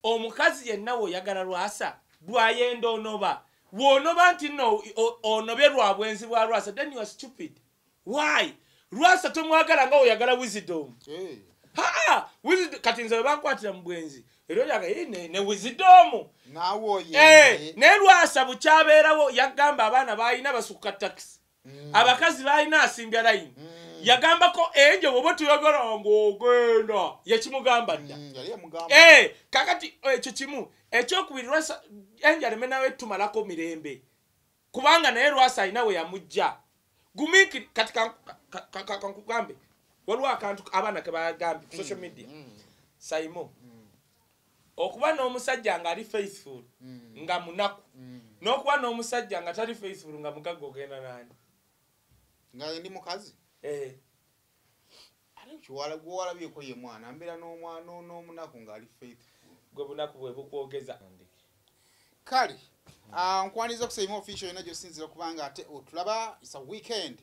omukazi yenna oyagala Lwasa bwayenda onoba wonoba nti no onobe lwa bwenzi bwa Lwasa, then you are stupid. Why? Lwasa tomwagala nga oyagala Wisdom. Wisdom kati nze bankwatira mu bwenzi era yaga ne Wisdom nawo ye ne Lwasa bukyabeerawo yagamba abaana bayina basuka taxi abakazi bayina asimbya line yagamba ko enje bobo tuyagala ngogenda yakimugamba dda kakati ekyo kimu ekyokubiri Lwasa enje alemenawe tumalako mirembe kubanga naye Lwasa ayina we yamujja gumiki kati kankugambe waliwo akantu abaana ke bagambi ku social media Simon okuba n'omusajja nga ali faithful nga munaku n'okuba n'omusajja nga tali faithful nga mugaga ogenda nani nga ndi mukazi ali chiwala gwala byeko ye mwana ambera n'omwana n'omunaku nga ali faithful gwe bunaku bwe bukwogeza kali nkwaniza kusema official ina josinzira kubanga ate otulaba it's a weekend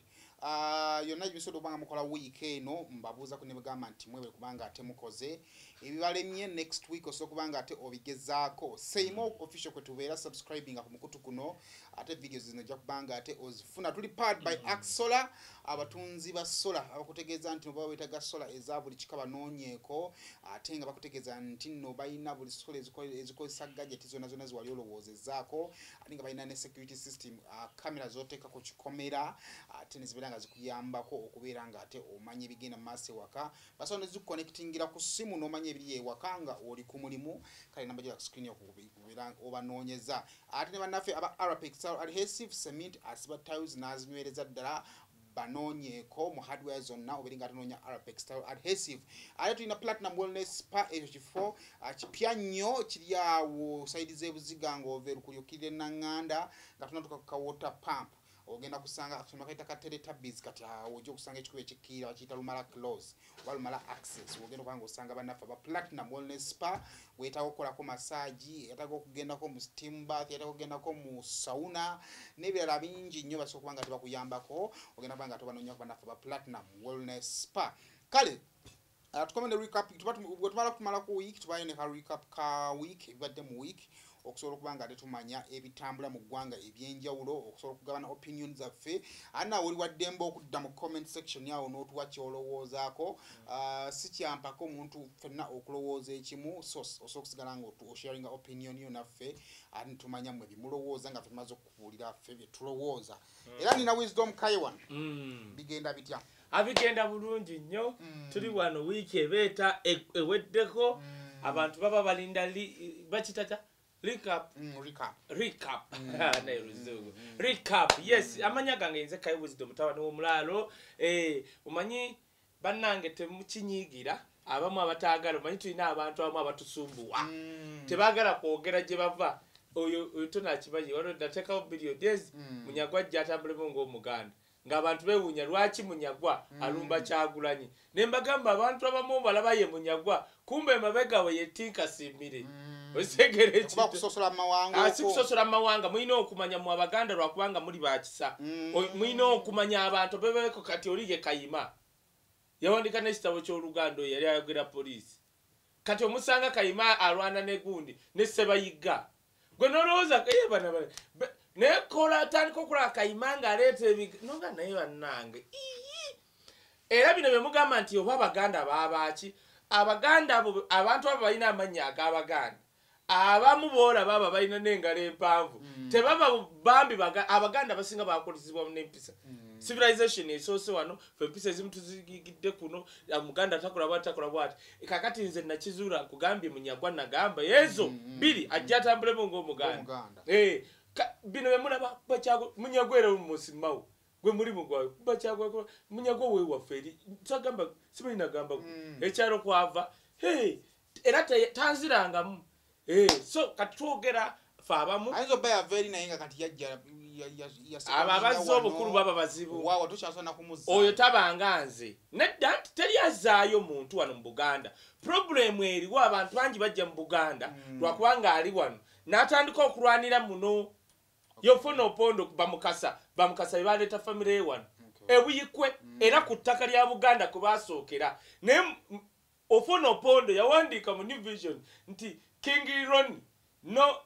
yonna bisodo banga mukola week eno mbabuza ku nebagamba nti mwewe kubanga ate mukoze ebibalemye next week oso kubanga ate obigezaako same official kwetubeera subscribing ku mukutu kuno ate videos zinajja kubanga ate ozifuna tuli powered by Axola abatunzi ba sola abakutegeeza nti baba wetaga sola eza buli kikaba nonyeko ate nga bakutegeeza nti no bayina buli sola ezikozesa gadget zona zona ziwali olowoozezaako ate nga bayina ne security system camera zoteeka ku kikomera ate nezibera nga zikuyambako okubeera nga ate omanye ebigenda mu maaso ewaka basobola nezikuconnectingira ku simu n'omanya ebiri ewaka nga oli ku mulimu kale namba gya screen okubeera obanoonyeza ate ne bannaffe aba Arapex adhesive cement asiba tiles n'azinywereza ddala banoonyeko mu hardware zonna oberinga atanoonya Arapex adhesive ate tulina platinum wellness spa ekyo kifo kipya nnyo kiri awo saidi z'ebuziga ng'oveerukulyukirira enaŋŋanda nga tunatuka ku ka water pump ogenda kusanga akasoma kaita ka Teletubbies kati ojja kusanga ekikuba ekikira bakiyita Lumala Close oba Lumala Access ogenda kubanga osanga bannaffe aba Platinum Wellness Spa weetaaga okukolako massage yetaaga okugendako mu steam bath yetaaga okugendako mu sauna n'ebirala bingi nnyo basobola kubanga tebakuyambako ogenda kubanga tobanoonya ku bannaffe aba Platinum Wellness Spa kale tukomende recap tumala kumala ku week tubaye ne ka recap ka week ebadde mu week okusobola kubanga tetumanya ebitambula mu ggwanga ebyenjawulo okusobola okugabana opinions zaffe ana oli waddemba okudda mu comment section yawo n'otuwa kyolowoozaako si kyampako omuntu ffenna okulowooza ekimu osobola okusigala nga osharinga opinion yo naffe ate nitumanya mmwe bimulowooza nga tumaze okubuulira ffe bye tulowooza era nina Wisdom Kaiwan bigenda bitya abigenda bulungi nnyo tuli wano wiiki ebeeta eweddeko abantu baba balinda bakitata recap yes amanya gange nze Kai Wisdom mutawani w'omulalo omanyi bannange temukinyiigira abamu abataagala omanyi tulina abantu abamu abatusumbuwa tebaagala kwogera gye bava oyo tonakimanyi waliwo nateekawo video days munyagwa ajja atambulemu ng'omuganda ng'abantu beewuunya lwaki munyagwa alumba Kyagulanyi ne mbagamba abantu abamu balaba ye munyagwa kumbe emabega we yetinka simmire osegere kuba kusosola mawanga kusosola mawanga mulina okumanya mu Abaganda lwakubanga muli bakisa mulina okumanya abantu bebeko kati olige Kayima yawandika n'ekitabo ky'Oluganda yali ayogera poliisi kati omusanga Kayima alwana ne gundi ne Sebayiga gwe nolowooza kayebana nekola atandika okulaba Kayima ng'aleeta nonga naye bannange era bino bye mugamba nti oba Abaganda baabaki Abaganda abo abantu abo balina amannya ag'Abaganda abamu boola baba balina n'engalo empanvu tebaba bambi Abaganda basinga bakolezebwa n'empisa civilization esoose wano fe empisa ezimu tuzigidde kuno Muganda takola bwati kakati nze nakizuula nkugambye munyagwa nagamba ezo biri ajja atambulemu ng'Omuganda bino bye mulaba munyagwera musimawo gwe mulimu gwawe bakyagwa munyagwa we waffe eri sagamba sibalina gamba ekyalo kwava era tanzirangamu so katwogera fa abamu ayinza obaya very naye nga kati yajja abazze obukulu baba bazibu waawo tokyasona kumuzza oyo tabanga nze nedda teri azaayo muntu wano mu Buganda problemu eriwo abantu bangi bajja mu Buganda lwakubanga ali wano n'atandika okulwanira muno yofuna opondo bamukasa bebaleeta famire wano ebuyikwe era ku ttaka lya Buganda kubasookera naye ofuna opondo yawandiika mu New Vision nti King Ron no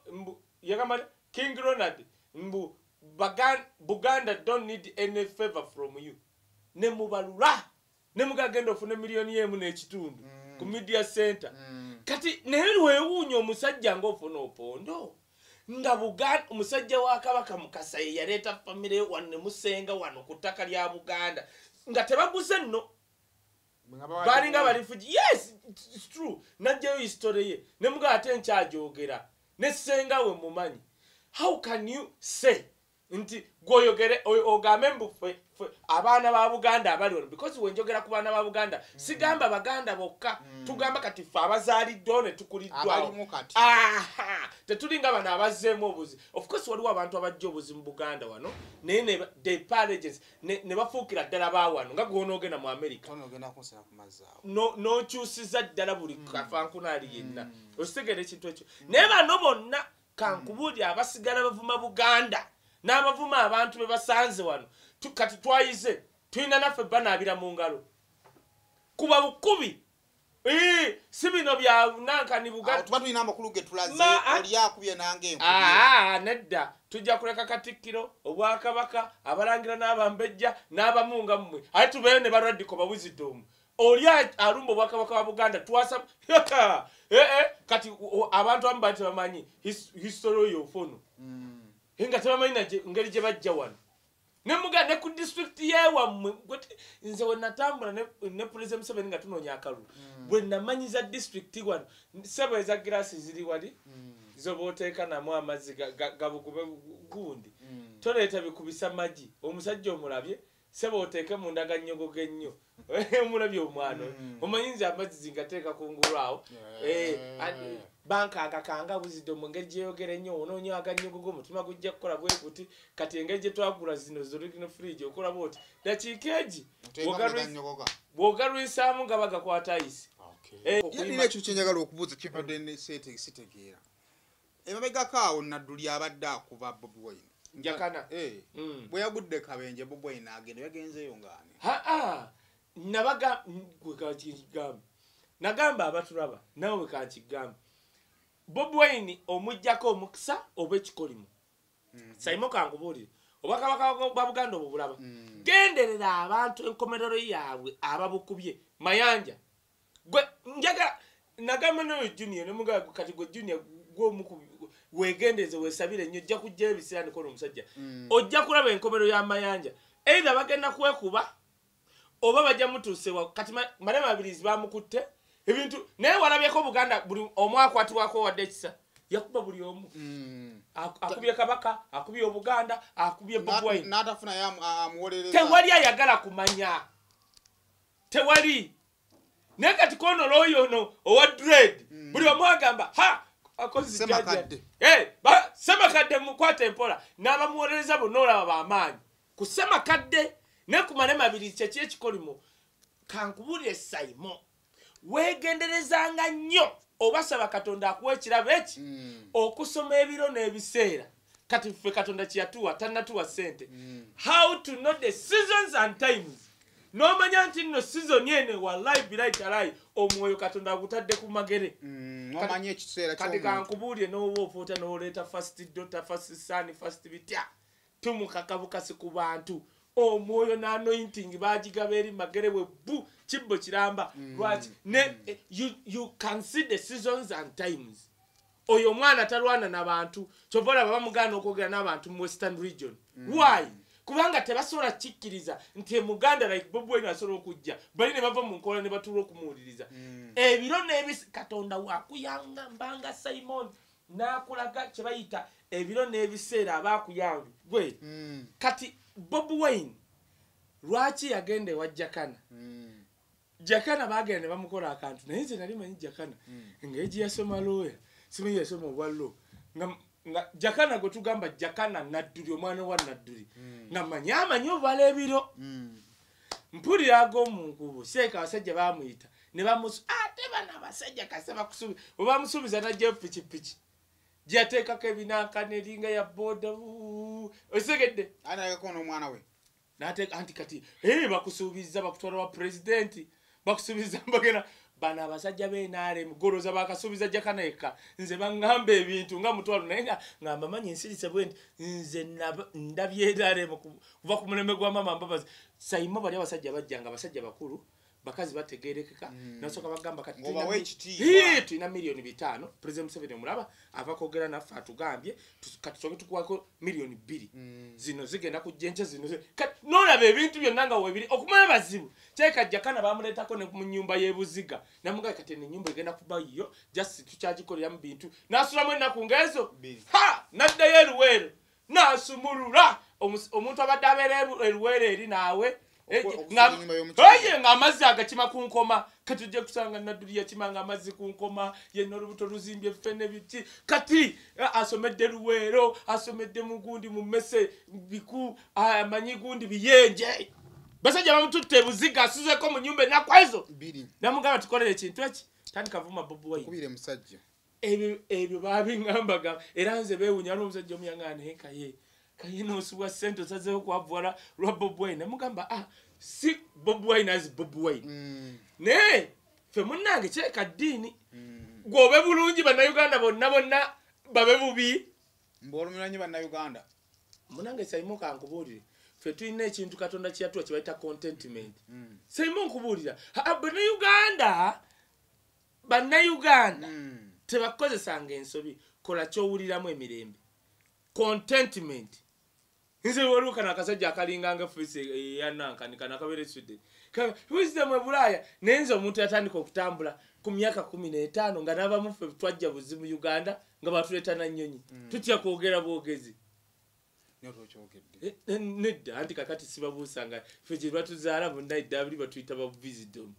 yagamba King Ronald Buganda don't need any favor from you ne mubalula ne mugagenda ofune milioni yemu n'ekitundu ku media center kati naye weewuunya omusajja ng'ofuna opondo nga Buganda omusajja wa Kabaka Mukasa ye yaleeta famire wano ne musenga wano ku ttaka lya Buganda nga tebaguze nno balinga balifuji yes it's true najjayo history ye ne muga ate nkyajogera ne senga we mumanyi how can you say nti goyogere ogambe mbufe abaana ba Buganda abali wano because wenjogera ku baana ba Buganda sigamba baganda bokka tugamba kati fa abazaalidde ne tukuliddwa tetulinga bana abazeemu obuzi of course waliwo abantu abajja obuzi mu Buganda wano naye ne the parents ne bafuukira ddala ba wano nga gwonoogenda mu America n'okyusiza ddala buli kafankunaali yenna okitegera ekintu ekyo naye bano bonna kankubuuli abasigala bavuma Buganda n'abavuma abantu be basanze wano kati twayize tulina naffe banaabira mu ngalo kuba bukubi si bino bya nankani Buganda tuba tulina amakulu ge tulaze oli akubye nange nedda tujja kuleka Katikkiro Obwakabaka abalangira n'abambejja n'abamunga mmwe ate tubeere ne baradiko bawizidomu oli alumba Obwakabaka wa Buganda twasa kati abantu amu bati bamanyi history yofono hinga tebamanyi ngeri gye bajja wano nemuga ne ku district yewammwe nze we natambula ne President Museveni nga tunoonya akalulu bwe namanyiza district wano sebo eza grassi ziri wali zoba oteeka namu amazzi gabukube gundi toleeta bikubisa magi omusajja omulabye sebo oteeke mu ndaga nnyogo g'ennyo omulabye omwana omanyinza amazzi zingateeka kungulu awo banka akakanga buzidde mu ngeri gyeyogera ennyo onoonya agannyogo g'omutima gujja kukola bwe kuti kati engeri gye twagula zino z'original fridge okola bwoti dakiika egi bw'ogalwisaamu nga bagakwata ayisi nina ekyo kyenjagala okubuuza kivadde sitegeera emabegako awo Nadduli abadde akuba Bobi Wine njakana bwe yagudde kabenje Bobi Wine agenda yagenzeeyo ngaani nabaga wekankigamba nagamba abatulaba nawe wekankigamba Bobi Wine omujjako omukisa oba ekikolimu sayimo kankubuulire Obwakabaka bwa Buganda obulaba genderera abantu enkomerero yaabwe ababukubye mayanja gwe njaga nagamba nawe Junior ne mugaga kati gwe Junior wegendeze wesabire nnyo ojja kujja ebiseera nikola omusajja ojja kulaba enkomerero ya mayanja either bagenda kwekuba oba bajja mutuuse kati Malema Abirizi bamukutte ebintu naye walabyeko Buganda buli omu akwatibwako wadde ekisa yakuba buli omu akubye Kabaka akubye Obuganda akubye Bobi Wine n'atafuna amuwolereza tewali ayagala kumanya tewali naye kati kono looyo ono owa dread buli omu agamba akozi Semakadde Semakadde mukwata empola n'abamuwolereza bonna olaba b'amaanyi ku Semakadde ne ku Malema Abirizi kyeki ekikolimu kankubuulire Saimo weegenderezanga nnyo obasaba Katonda akuwa ekirabo eki okusoma ebiro n'ebiseera kati ffe Katonda kyeyatuwa tannatuwa ssente how to know the seasons and times n'omanya nti nno season ene wallahi bilayi talayi omwoyo Katonda agutadde ku magere n'omanya ekiseera kati kankubuulire n'oba ofuuta n'oleeta first daughter first son first bitya tumukakabukasi ku bantu omwoyo n'anointing bagigaba eri magere bwe bu kibbo kiramba lwaki you can see the seasons and times oyo omwana talwana n'abantu kyova olaba bamugaana okwogera n'abantu mu Western region why kubanga tebasobola kikkiriza nti Muganda like Bobi Wine asobola okujja bali ne bava mu nkola ne batuula okumuwuliriza ebiro n'ebisi Katonda wakuyanga mbanga Simon n'akulaga kye bayita ebiro n'ebiseera abaakuyanga gwe kati Bobi Wine lwaki yagenda ewa Jakana Jakana bagenda ne bamukola akantu naye nze nali manyi Jakana engeri gye yasoma looya simanyi yasoma obwa law nga Jakana gwe tugamba Jakana Nadduli omwana wa Nadduli nga amanyi obala ebiro mpulira ag'omunkubu seeka abasajja bamuyita ne ate bano abasajja kase bakusuubiza bwe bamusuubiza najjayo pikipiki gyateekako ebinanka neringa ya boda osegedde anayeko n'omwana we n'ateeka anti kati bakusuubiza bakutwala wa pulezidenti bakusuubiza mbagenda bana abasajja b'enaale mugoroza bakasuubiza Jakaneka nze baŋŋamba ebintu nga mutwalo naye nga ngamba manyi ensirise bwe nze ndabye enaale kuva ku muleme gwa mama Mbabazi sayimo bali abasajja bajjanga abasajja bakulu bakazi bategerekeka nasooka bagamba kati tulina miliyoni 5 President Museveni omulaba ava kwogera naffe atugambye kati tusooke tukwako miliyoni 2 zino zigenda kujja zino n'olaba ebintu byonna nga webiri okumanya bazibu kyeka Jakana bamuleetako ne mu nnyumba y'ebuziga namugaye kati ennyumba egenda kuba yiyo just tukyagikolera mu bintu n'asulamu ennaku ng'ezo n'addayo eruweero n'asumulula omuntu abadde abeera eruweero eri naawe nga amazzi agakima ku nkoma kati ojja kusanga Nadduli yakimanga amazzi ku nkoma yenna olubuto luzimbye ffene biti kati asomedde Luweero asomedde Mugundi mu Mmese biku amanyi gundi biyenje basajja bamututte ebuziga asuzeko mu nnyumba enakwezo namugamba tukolere ekintu eki tandika vuma Bobi Wine kubire musajja ebyo babiŋŋambaga era nze beewunya n'omusajja omuyaŋŋaane kaye n'osubwa ssente osazeewo kwavuwala lwa Bobi Wine namugamba si Bobi Wine as Bobi Wine naye ffe munnange kyeka ddiini gwobe bulungi bannayuganda bonna babe bubi mbolumulanyi bannayuganda munnange Simon kankubuulire ffe tulina ekintu Katonda kyeyatuwa kye bayita contentment Simon nkubuulira bannayuganda tebakozesanga ensobi kola kyowuliramu emirembe contentment nze woluka nakasajja akalinganga fisi yanankanika nakabere sudde wisdom ebulaya nenze omuntu yatandika okutambula ku myaka 15 nga nabamu ffe twajja buzibu Uganda nga batuleeta na nnyonyi tutya kwogera bwogezi nedda anti kakati sibabuusanga ffe gye batuzaala bonna eddabuli batuyita ba wisdom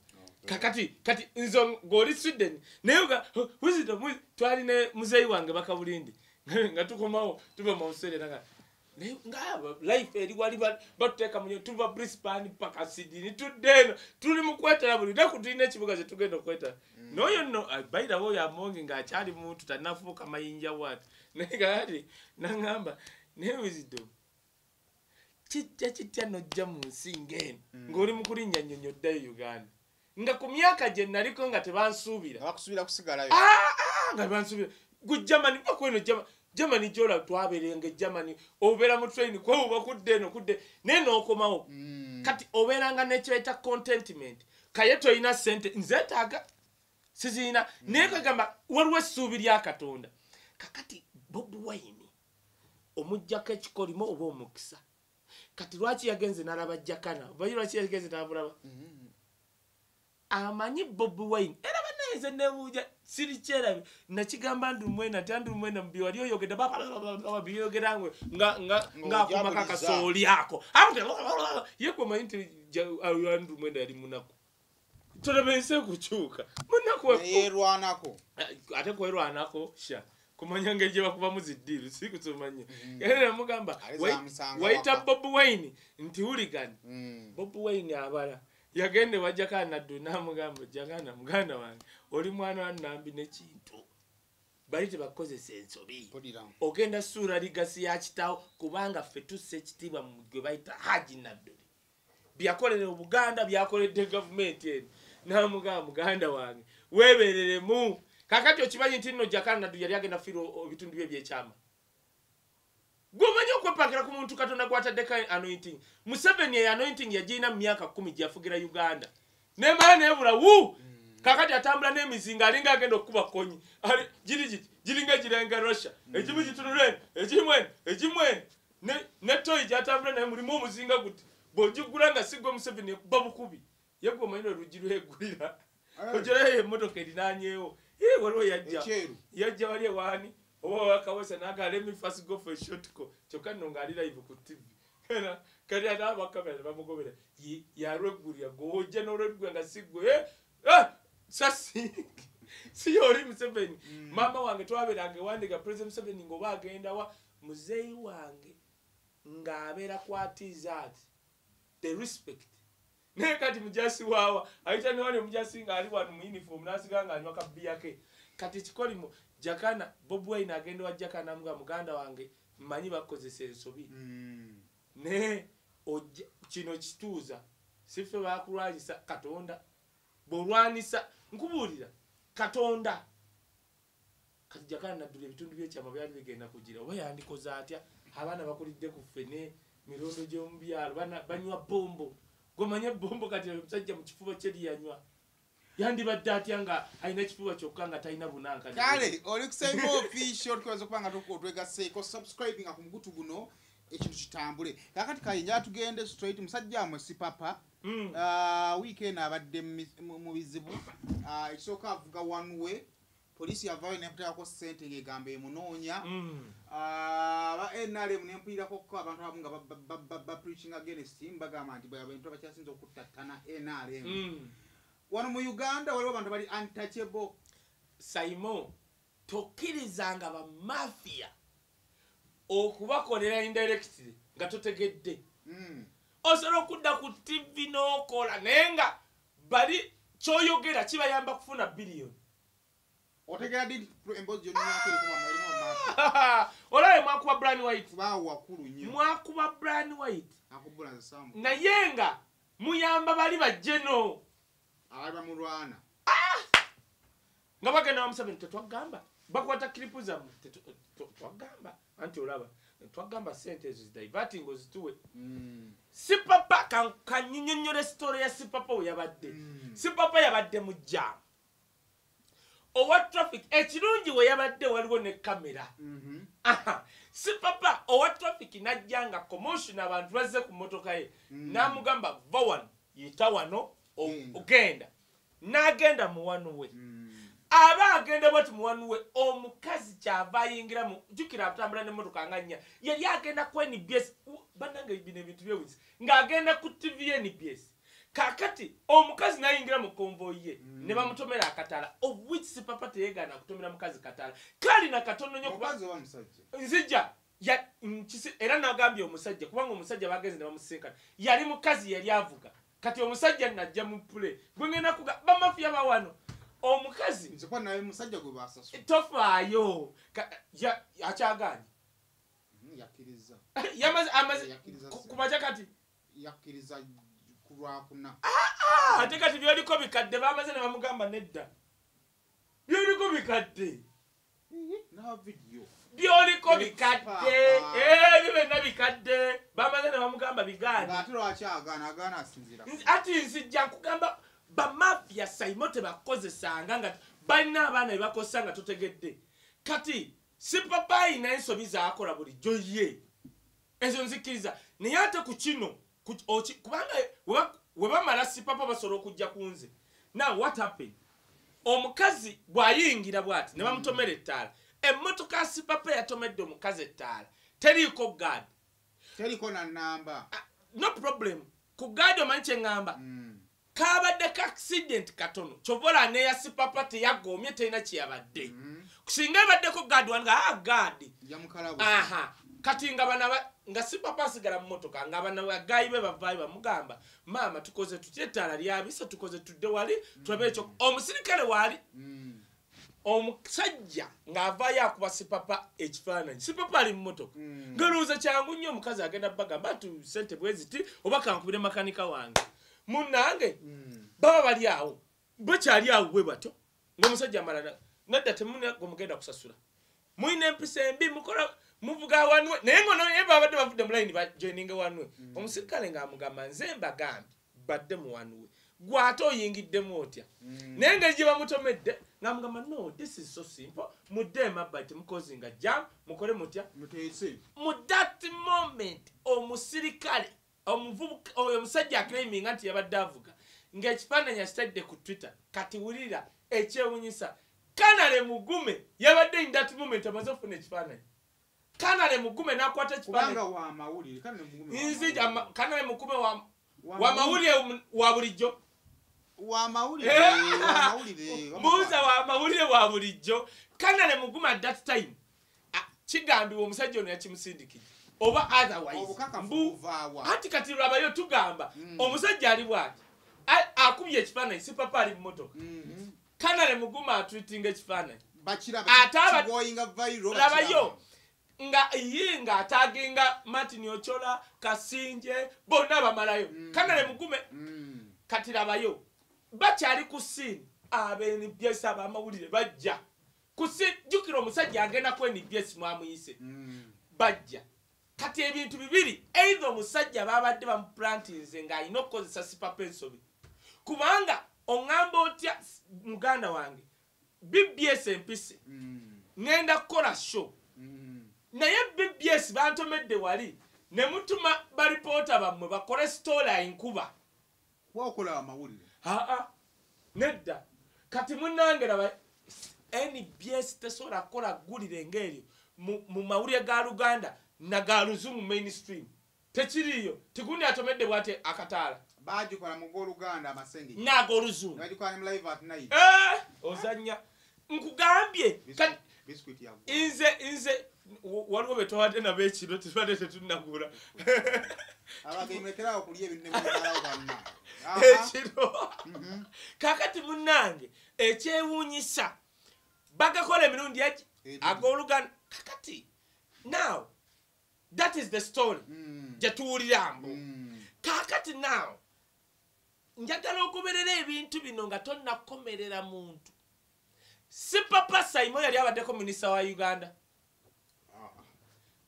kati nzo ng'oli Sweden naye wisdom twali ne muzeeyi wange Bakabulindi nga tukomawo tuva mu Australia nga life eri wali batuteeka mu tuva Brisbane paka Sydney tudde tuli mu kwetala buli naku tulina ekibuga kye tugenda okwetala n'oyo nno bayirawo oyo amonge ng'akyali muntu tannafuuka mayinja waati naye gaati naŋŋamba naye wisdom kijja kitya n'ojja mu nsi ng'eno ng'oli mu kulinnya nnyonyi oddayo Uganda nga ku myaka gye naliko nga tebansuubira bakusuubira kusigalayo nga bansuubira Germany bakweno Germany jola twaberenga Germany obera mu train kwa uba kudde naye n'okomawo kati oberanga n'ekyeta contentment kayeto ina sente nzetaaga sizina naye kagamba waliwo essuubi lya Katonda kakati Bobi Wine omujjako ekikolimo oba omukisa kati lwaki yagenze n'alaba Jakana oba lwaki yagenze n'abulaba amanyi Bobi Wine era baneze nebuja siri kyerabe nakigamba ndumwena tandumwena mbi wali oyogeda baba biyogedangwe nga kumaka kasoli yako yeko mayinti ndumwena yali munako tolebense kuchuka munako yerwanako ate kwerwanako sha kumanya ngeje bakuba muziddiru sikusomanya era mugamba waita Bobi Wine nti hooligan Bobi Wine abala yagende wajakana duna mugamba Jakana muganda wange oli mwana wa Nambi n'ekintu bali tebakozesa ensobi ogenda ssuula ligasi ya kitawo kubanga ffe tusse ekitiibwa mu gwe bayita Haji Nadduli byakolere Buganda byakoledde gavumenti eno namugamba muganda wange weebereremu kakati okimanyi nti nno Jakana Nadduli yali agenda firo ebitundu bye ebyekyama Gomanya okwepakira ku muntu Katonda gwataddeko anointing Museveni anointing yagirina mu myaka 10 gyafugira Uganda nemala nebula kakati atambula n'emizinga alinga agenda okuba konyi giringa girenga Russia ekimu kitunulene ekimwene ne toyi gyatambula naye mulimu omuzinga guti bw'ogigula nga sigwa Museveni ekuba bukubi yegwe omanyire olugi lwegulira ogerayo emmotoka erinaanyeewo waliwo yajja wali ewaani oba wakawesa naga let me first go for a short call kyokka nno ng'ali live ku TV kati ate abakamera bamugobera yalwegulira gojja n'olwegulira nga sigwe sasi si oli Museveni mama wange twabeeranga ewandika President Museveni ng'oba agenda wa muzeeyi wange ng'abeera kwatiza ati the respect naye kati mujasi waawa ayita ne wali omujasi ng'ali wano mu uniform n'asiga ng'anywa kabbiya ke kati kikolimo Jakana Bobi Wine agenda wa Jakana muganda wange mmanyi bakozesa ensobi ne kino kituuza sife bakulwanyisa Katonda bwolwanisa nkubuulira Katonda kati jakana naddula ebitundu by'ekyama byali bigenda kugira oba yandikoze atya abaana bakulidde ku ffene mirondo gy'omu byalo banywa bombo gwemanye bombo kati omusajja mu kifuba kye liyanywa yandibadde atya nga alina ekifuba kyokka nga talina bunanka kale oli kusayima official tukweza okubanga twegaseeko subscribe nga ku mugutu guno ekintu kitambule kakati kayinja tugende straight musajja amwe sipapa weekend abadde mu bizibu ekisooka avuga one way polisi yavaayo nemuteekako ssente ng'egamba emunoonya aba NRM nempulirako ko abantu abamu nga bapreaching against him bagamba nti abantu abakyasinza okuttattana NRM wano mu Uganda waliwo abantu bali untouchable Saimo tokkirizanga ba mafia okubakolera indirectly nga totegedde osobola okudda ku TV n'okola naye nga bali kyoyogera kibayamba kufuna billion otegera didi embozi yonyakiri kuba mwalimu olaye mwakuba Brian White wakulu nnyo mwakuba Brian White akubula nsambu naye nga muyamba bali bajjeno abali bamulwana nga bagenda bamusabeni tetwagamba bakwata kilipu zammwe twagamba anti olaba twagamba sente ezo zidiverting ozituwe Sipapa kanyinyonyole story ya Sipapa yabadde Sipapa yabadde mu jam owa traffic ekirungi we yabadde waliwo ne kamera Sipapa owa traffic najjanga commotion abantu bazze ku motoka ye namugamba vawan yita wano ogenda n'agenda mu wanu we aba agenda bwati mu wanu we omukazi kyava ayingira mu jukira atambula n'emmotoka nga nnya yali agenda ku NBS bananga ibine ebintu byewisi ng'agenda ku TV NBS kakati omukazi nayingira mu convoy ye ne bamutomera akatala of which Sipapa teyegaana kutomera mukazi katala kali na katono nnyo mukazi wa musajja nzija ya nkisi era nagambye omusajja kubanga omusajja bagenze ne bamusinkana yali mukazi yali avuga kati omusajja najja mu play gwe ngenda kuga bamafia bawano omukazi nzikwa naye musajja gwe basasu tofaayo akyaganye yakiriza amaze kumaja kati yakiriza kulwakuna ate kati byoliko bikadde bamaze ne bamugamba nedda byoliko bikadde na video byoliko bikadde byonna bikadde bamaze ne bamugamba bigaani ate lwakyagaana asinzira ati nzijja nkugamba bamafia Saimo tebakozesanga nga balina abaana bebakozesa nga totegedde kati Sipapa ayina ensobi zaakola bulijjo ye ezo nzikiriza naye ate ku kino kubanga we bamala Sipapa basobola okujja ku nze now what happened omukazi bw'ayingira bw'ati ne bamutomera ettaala emmotoka ya Sipapa yatomedde omukazi ettaala teriiko gaadi teriko na namba no problem ku gaadi omanyi kye ŋŋamba kabadde ka accident katono kyobola ne ya Sipapa teyagoomye terina kyeyabadde kusinga ebaddeko gaadi wanga gaadi kati nga bana nga Sipapa asigala mu motoka nga bana bagayi be bavaayo bamugamba maama tukoze tutya ettaala lyabisa tukoze tudde wali tulabe ekyo omusirikale waali omusajja ng'avaayo akuba Sipapa ekifaananyi Sipapa ali mu motoka ngalowooza kyangu nnyo omukazi agenda bagamba tu sente bweziti oba kankubire makanika wange munnange baba bali awo bakyali awo bwe batyo ng'omusajja amalala nadda temuna gomugenda kusasula muyina empisa embi mukola muvuga wanwe naye ngono ye babadde bavudde mu line bajoininga wanwe omusirikale ng'amugamba nze mbagambye badde mu wanwe gwate oyingiddemu otya naye nga gye bamutomedde ng'amugamba no this is so simple mudde emabbati mukozinga jam mukole mutya mu that moment omusirikale omuvubuka oyo omusajja aclaiminga nti yabadde avuga ng'ekifaananyi akitadde ku Twitter kati wulira ekyewunyisa Kanale Mugume yabadde in that moment amaze okufuna ekifaananyi Kanale Mugume n'akwata ekifaananyi kubanga wa mawulire Kanale Mugume wa mawulire wa bulijjo wa mawulire mbuuza wa mawulire wa bulijjo Kanale Mugume at that time kigambibwa omusajja ono yakimusindikije oba otherwise ati kati lwabayo tugamba omusajja ali bwati akubye ekifaananyi Sipapa ali mu motoka Kanale Mugume atwitinga ekifaananyi labayo nga ataginga Martin Ochola Kasinje bonna bamalayo Kanale Mugume kati labayo bakyali ku scene NBS abamawulire bajja kusijjukira omusajja agenda ku NBS mwamuyise bajja kati ebintu bibiri either omusajja babadde bamuplantinze ng'alina okukozesa sipapa ensobi kubanga oŋŋamba otya muganda wange BBS empise ngenda kukola show naye BBS bantomedde wali ne mutuma balipoota bammwe bakole storyline kuba wakola amawulire nedda kati munnange raba NBS tesobola kukola ggulire ng'eryo mu mawulire ga Luganda na ga Luzungu mainstream tekiriyo tigundi atomedde bwate akataala bagikola mu Luganda amasenge nago Luzungu bagikola mu live at night ozanya nkugambye biscuit ya inze waliwo betwadde na bekiro tubadde tetunagula abagemekera okulya ebintu nebalawo banna ekiro kakati munnange ekyewuunyisa bagakola emirundi eki ag'Oluganda kakati now that is the story gyetuwulirambo kakati now njagala okuberera ebintu bino nga tonnakomerera muntu si papa Simon yali abaddeko minisita wa Uganda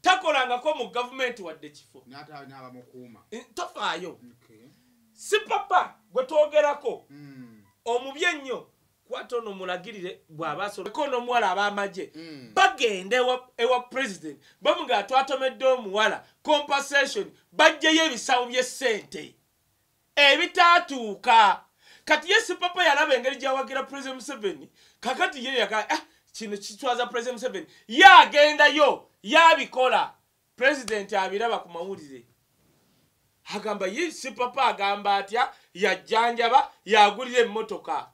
takolangako mu gavumenti wadde kifo tofaayo si papa gwe twogerako omubi ennyo kwata ono mulagirire bw'abasoleko n'omuwala ab'amagye bagenda ewa president bamugaa twatomedde omuwala compensation bajjeyo ebisawo by'essente ebitaatuuka kati ye si papa yalaba engeri gy'awagira president Museveni kakati ye yaga kino kitwaza president Museveni yagendayo yabikola president abiraba ku mawulire agamba ye si papa agamba atya yajjanjaba yagulira emmotoka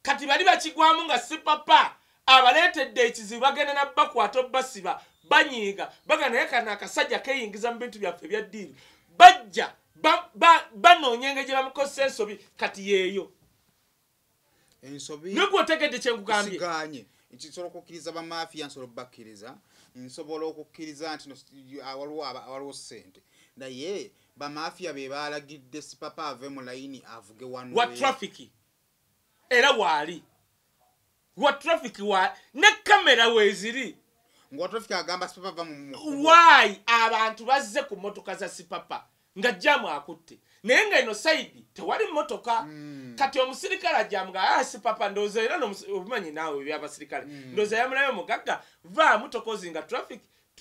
kati bali bakigwamu nga si papa abaleetedde ekizibu bagenda nabbakwata basiba banyiiga bagana naye kana akasajja keyingiza mu bintu byaffe ebya ddiini bajja banoonya engeri gye bamukozesa ensobi kati yeeyo ensobi nekwotegedde kyenkugambye siganye nsobola okukkiriza bamafiya nsobola okubakkiriza nsobola okukkiriza nti waliwo ssente naye bamafiya be balagidde si papa ave mu layini avuge wano wa traffic era waali wa traffic wa ne kamera weziri ngwa traffic agamba si papa why abantu bazze ku motoka za si papa nga jamu akutte naye nga ino side tewali motoka kati omusirikale ajamu nga si papa ndoza era obimanyi naawe by'abasirikale ndoza yamulayo mugagga va mutokozi nga traffic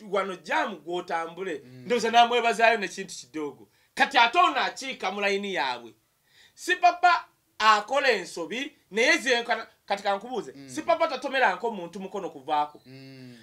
wano jamu gwotambule ndoza namwebazaayo nekintu kidogo kati ate ono akiika mu layini yaabwe si papa akola ensobi naye zenkana kati kankubuuze si papa tatomeranko muntu mukono kuvaako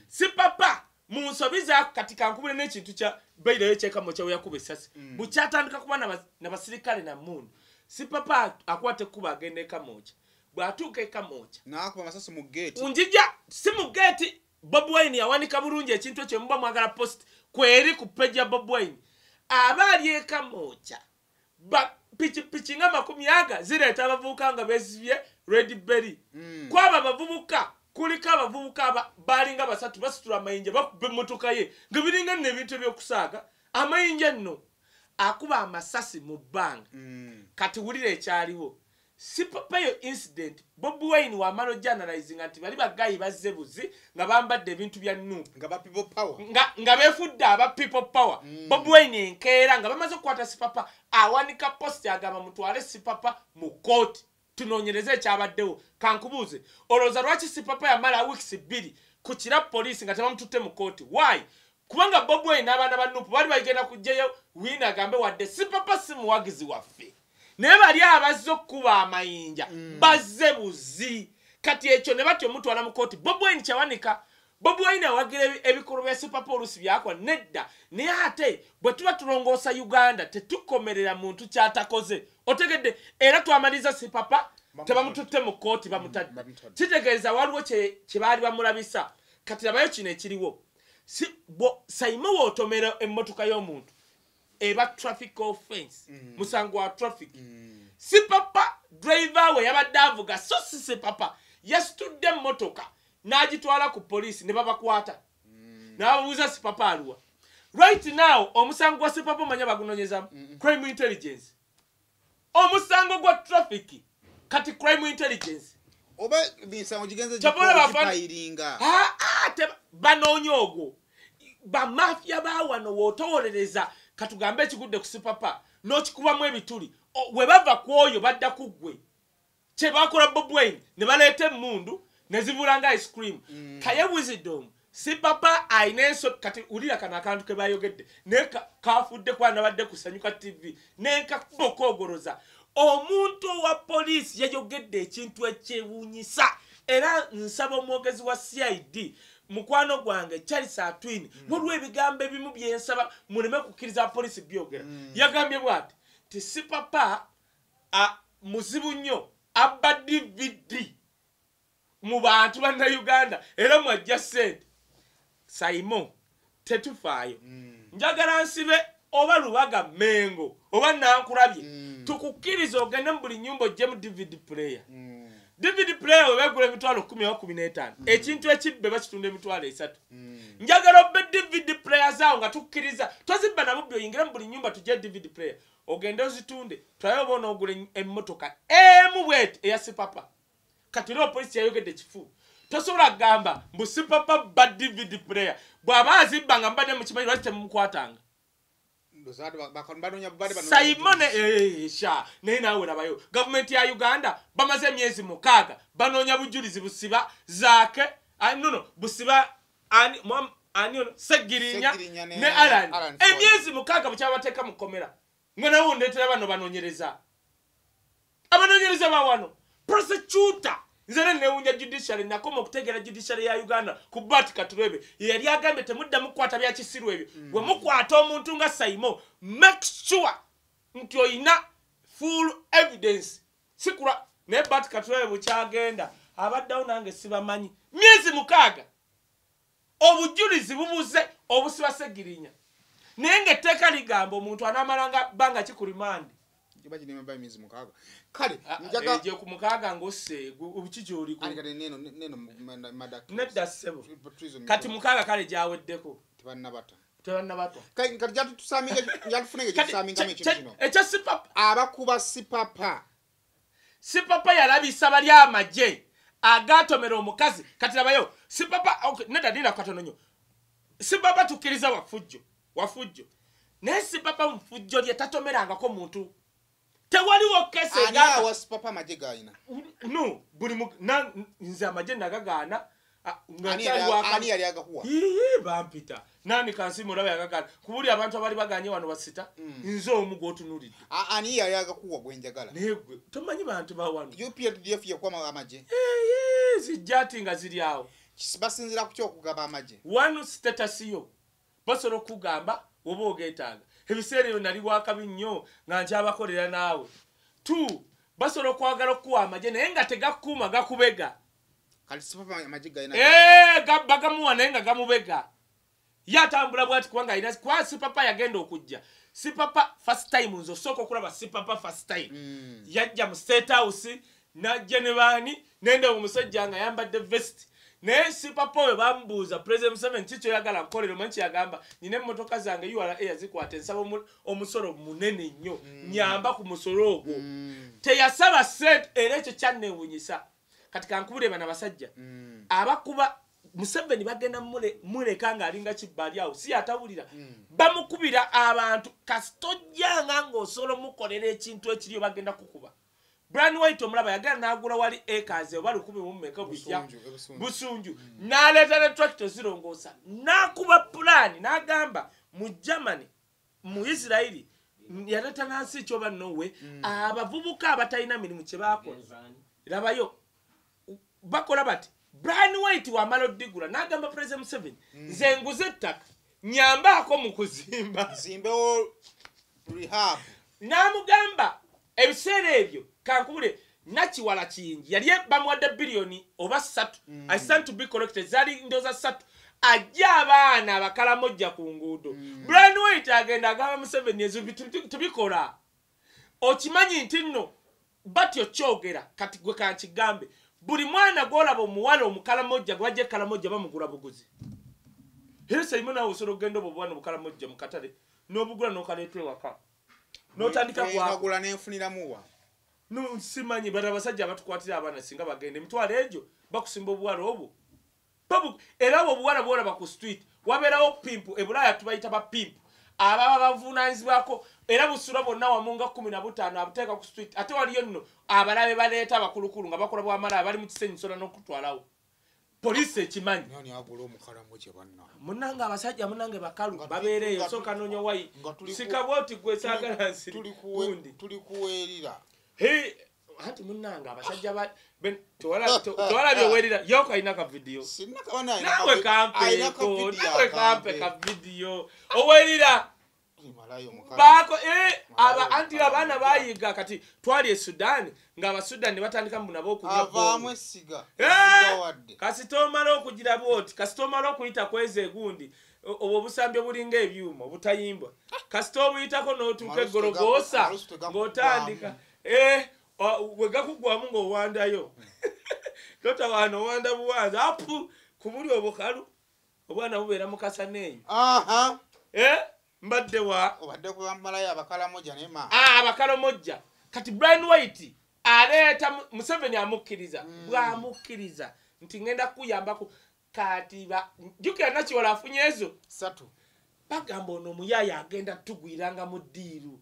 si papa mu nsobi zaako kati kankubule n'ekintu kya baireyo ekyekamo kyawe yakuba essasi bukyatandika kuba n'abasirikale na mmundu si papa akwata ekkuba agenda ekamooca bw'atuuka ekamooca n'akuba amasasi mu geeti njija si mu geeti Bobi Wine yawanika bulungi ekintu ekyo muba mwagala post kweri ku page ya Bobi Wine aba ali ekamooca pichi nga 10 zireeta abavubuka nga beesibye red berry kwaba abavubuka kuliko abavubuka balinga 3 basitula amayinja bakuba emmotoka ye nga biringa n'ebintu ebyokusaaga amayinja nno akuba amasasi mu bbanga kati wulira ekyaliwo si papa yo incident Bobi Wine wamala journalizing nti bali bagayi bazze buzi nga bambadde ebintu bya Nuupu nga ba people power nga befudde aba people power Bobi Wine enkeera nga bamaze okukwata si papa awanika post agamba mutwale si papa mu court tunoonyereze ekyabaddewo kankubuuze olowooza lwaki si papa yamala weeks 2 ku kira poliisi nga tebamututte mu court why kubanga Bobi Wine n'abaana ba Nuupu bali bagenda kujjayo Wine agambe wadde si papa si muwagizi waffe naye bali abazze okukuba amayinja bazze buzi kati ekyo ne batyo mutwala mu kooti Bobi Wine kyawanika Bobi Wine awagira ebikolwa bya si papa oluusi byakola nedda naye ate bwe tuba tulongoosa Uganda tetukomerera muntu kyatakoze otegedde era twamaliza si papa tebamututte mu kooti bamutadde kitegeeza waliwo kye baali bamulabisa kati labayo kino ekiriwo Simon wootomera emmotoka y'omuntu eba traffic offense musango wa traffic si papa driver we yabadde avuga so si papa yasitudde emmotoka n'agitwala ku poliisi ne babakwata n'ababuuza si papa aluwa right now omusango gwa si papa manya bagunonyezamu crime intelligence omusango gwa traffic kati crime intelligence oba bisango kigenze kipayiringa banoonya ogwo bamafia bawano wotowolereza katugambe ekigudde ku Sipapa n'okikubamu ebituli we bava ku oyo badda ku ggwe kye bakola Bob Wine ne baleeta emmundu ne zivulanga ice cream kaye wisdom Sipapa ayina enso kati ulira kana akantu ke bayogedde ne kafudde kwana badde kusanyuka TV ne kakogoroza omuntu wa police yayogedde ekintu ekyewunyisa era nsaba omwogezi wa CID mukwano gwange Charles Atwin n'olwo ebigambo ebimu byensaba muleme kukkiriza police byogera yagambye bwati ti Sipapa muzibu nnyo abba DVD mu bantu banna Uganda era mwajja sente Simon tetufaayo njagala nsibe oba Lubaga Mengo oba Nankulabye tukukkiriza ogende mu buli nyumba ojje mu DVD player DVD player webagula emitwalo 10 oba 15 ekintu ekibbe bakitunda emitwalo 3 njagala obbe DVD player zaawo nga tukkiriza tozibba nabo byoyingira mu buli nyumba tujje DVD player ogende ozitunde twayo bona ogule emmotoka emu bwet eya Sipapa kati lo police yayogedde kifu tosobola gamba mbu Sipapa ba DVD player bw'aba azibba nga mbadde mu kimanyi lwaki temukwatanga Simon sha naye naawe labayo gavumenti ya Uganda bamaze emyezi 6 banoonya bujulizi busiba zaake busiba Segirinya ne Alan emyezi 6 bukyabateeka mu komera ngana wondetera bano banoonyereza abanoonyereza bawano prosecutor nzere newunya judiciary nakoma okutegera judiciary ya Uganda ku Bart Katurebe yali agambe temudda mukwata bya kisiru ebyo we mukwata omuntu nga Simon make sure nti oyina full evidence sikura ne Bart Katurebe bukyagenda abaddawo nange sibamanyi myezi 6 obujulizi bubuze obusiba Segirinya nenge teka ligamba omuntu anamalanga banga kikulimandi kiba kinema ba myezi 6 kale njaga je ku 6 ngose ubukijoli ku alikade neno madaki nedda sebo kati 6 kale jaweddeko tebannabata kati jatu tusaminga njatufunenge tusaminga mekintu kino echa Sipapa abakuba Sipapa yalabisa bali amaje agatomera omukazi kati labayo Sipapa nedda dina katono nyo Sipapa tukiriza wafujjo ne Sipapa mfujjo lye tatomerangako muntu tewaliwo kese ngana wa Sipapa majega ina no buli nze amagenda gagana ani yali agakuwa bampita nani kansimu lawe yagagana kubuli abantu abali baganye wano basita nze omugo otunulidde ani yali agakuwa gwenjagala negwe tomanyi bantu bawano UPDF yakwa amaje zijati nga ziri awo basinzira ku kyokugaba amaje one status yo basoro kugamba oba ogeetaaga ebiseera ebyo nali bwakabi nnyo nga nkyabakolera naawe 2 basolo kwagala okuwa amaje naye nga tegakuuma gakubega kati Sipapa amaje gayina bagamuwa naye nga gamubega yatambula bwati kubanga ayina kwa Sipapa yagenda okujja Sipapa first time nzo soko okulaba Sipapa first time yajja mu State House najja ne baani nende omusajja nga yambadde vest naye Sipapa we bambuuza President Museveni kicho yagala nkolero manchi yagamba nine emmotoka zange URA yazikwata ensaba omusoro munene nnyo nyamba ku musoro ogwo teyasaba set era ekyo kyanneewunyisa kati kankubule bana basajja abakuba Museveni bagenda muleka nga alinga kibbali awo si atawulira bamukubira abantu kastojjanga ng'osobola mukolera ekintu ekiriyo bagenda kukuba Brian White omulaba yagenda nagula wali acres oba 10 mu mmeka bujja Busunju naleta ne tractor zirongosa nakuba plan nagamba mu Germany mu Israeli yaleta nansi kyoba nowe abavubuka abatayina mirimu kye bakola labayo bakola bati Brian White wa Malodigula nagamba President Museveni nze nguze ettaka nyambako mu kuzimba zimbewo rehab namugamba ebiseera ebyo kankubule nakiwala kingi yali bamuwadde billioni oba 3 I stand to be corrected zali ndoza 3 ajja abaana abakalamojja ku nguudo Brian White agenda agamba Museveni ezo tubikola okimanyi nti nno batyo kyogera kati gwe kankigambe buli mwana gwolaba omuwala omukalamojja gwajja kalamojja bamugula buguzi hese imona osoro gendo bobwana omukalamojja mukatale n'obugula n'okaleetwe waka n'otandika kwagula n'enfunira muwa no simanyi bana basajja abatukwatira abana singa bagende mitwalo egyo bakusimba obuwala obwo babu era obuwala bwora baku street waberawo pimpu ebulaya tubayita ba pimpu ababa bavunanyizibwako era busula bonna wamunga 15 abuteeka ku street ate waliyo nno abalabe baleeta abakulukulu nga bakola bwamala bali mu kisenyi sola n'okutwalawo poliisi ekimanyi nani agula omukalamu kye banna munange abasajja munange bakalu babeereeyo soka noonya wayi sikabwoti gwe saagala nsiri tuli kuweerira anti munange abasajja tewalabye owerira yoko alina ka vidiyo nawe kampe ka vidiyo owerira baako anti abaana bayiga kati twali e Sudan nga abasudani batandika nabo okunywa kasita omala okugira bwoti kasita omala okuyita kweza egundi obwo busambye bulinga ebyuma obutayimbwa kasita obuyitako n'otuuka eggologoosa ng'otandika wegakugwamu ng'owandayo totawaana owanda buwanza apu ku buli obukalu obwana bubeera mukasa neeyo mbadde wa obadde kubamalayo abakalamoja nema abakalamoja kati Brian White aleeta Museveni amukkiriza bw'amukkiriza nti ngenda kuyambako kati jukira nakiwala afunye ezo 3 bagamba ono omuyaya agenda tugwiranga mu ddiiru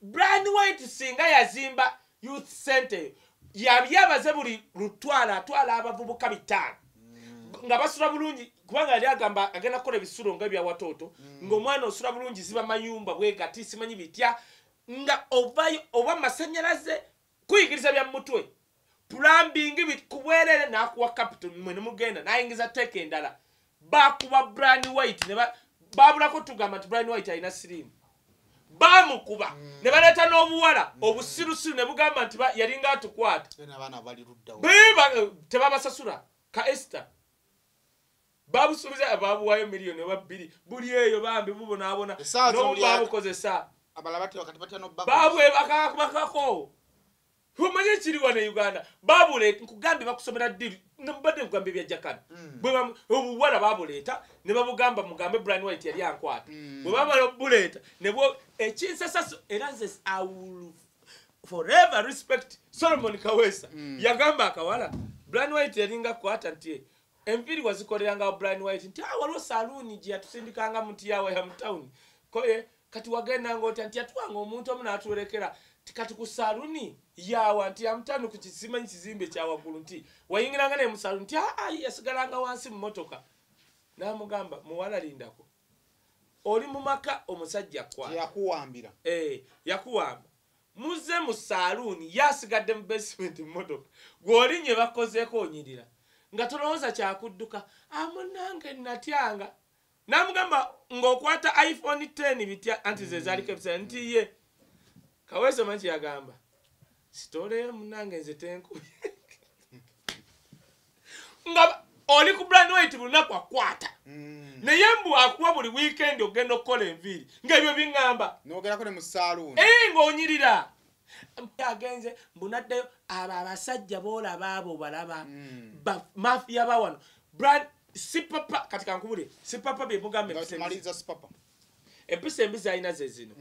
Brian White singa yazimba youth center yabyabaze buli lutwala atwala abavubuka 5 nga basula bulungi kubanga yali agamba agenda kukola ebisulo nga ebya watoto ng'omwana osula bulungi ziba mayumba bwegati simanyi bitya nga oba masanyalaze kuyigiriza bya mutwe plumbing kubwerere n'akuwa capital mwe nemugenda n'ayingiza teka endala bakuba Brian White ne babulako tugamba nti Brian White alina sirimu bamukuba ne baleeta n'obuwala obusirusiru ne bugamba nti yalinga atukwata tebabasasula ka Esther babusubiza babuwayo miliyoni oba 2 buli eyo bambi bubonaabona n'obubabukozesa abalabati wakati batya babwe bakakubakako humanye kiri wane Uganda babule nkugambe bakusomera diri nambadde nkugambe bya jakana bwe obuwala babuleta ne babugamba mugambe Brian White yali ankwata bwe bamala buleta ne bwo ekinsasaso eranzes I will forever respect Solomon Kawesa yagamba akawala Brian White yalinga kwata ntie empiri wazikoleranga Brian White nti waliwo saloon gye yatusindikanga mu Tiawa ya town koye kati wagenda ngoti nti atwanga omuntu omuna atuolekera kati ku saloon yawa nti amutano ku kisimanyi kizimbe kya waggulu nti wayingiranga ne mu saloon nti yasigalanga wansi mu motoka namugamba muwala lindako oli mu maka omusajja kwa yakuwambira yakuwamba muze mu saloon yasigadde mu basement mu motoka gwolinye bakozeeko onyirira nga tolowooza kyakudduka amunange natyanga namugamba ng'okwata iPhone 10 bitya anti ze zaliko ebisa nti ye Kawesa manchi yagamba sitole munange nze tenkuye nga oli ku Brian White lunaku akwata naye mbu akuwa buli weekend ogenda okukola enviiri ng'ebyo bingamba n'ogerako ne mu saloon ng'onyirira agenze mbunaddeyo abo abasajja boolaba abo balaba mafia bawano Brian sipapa katika nkubule sipapa bye mugambe maliza sipapa empisa embizi alina ze zino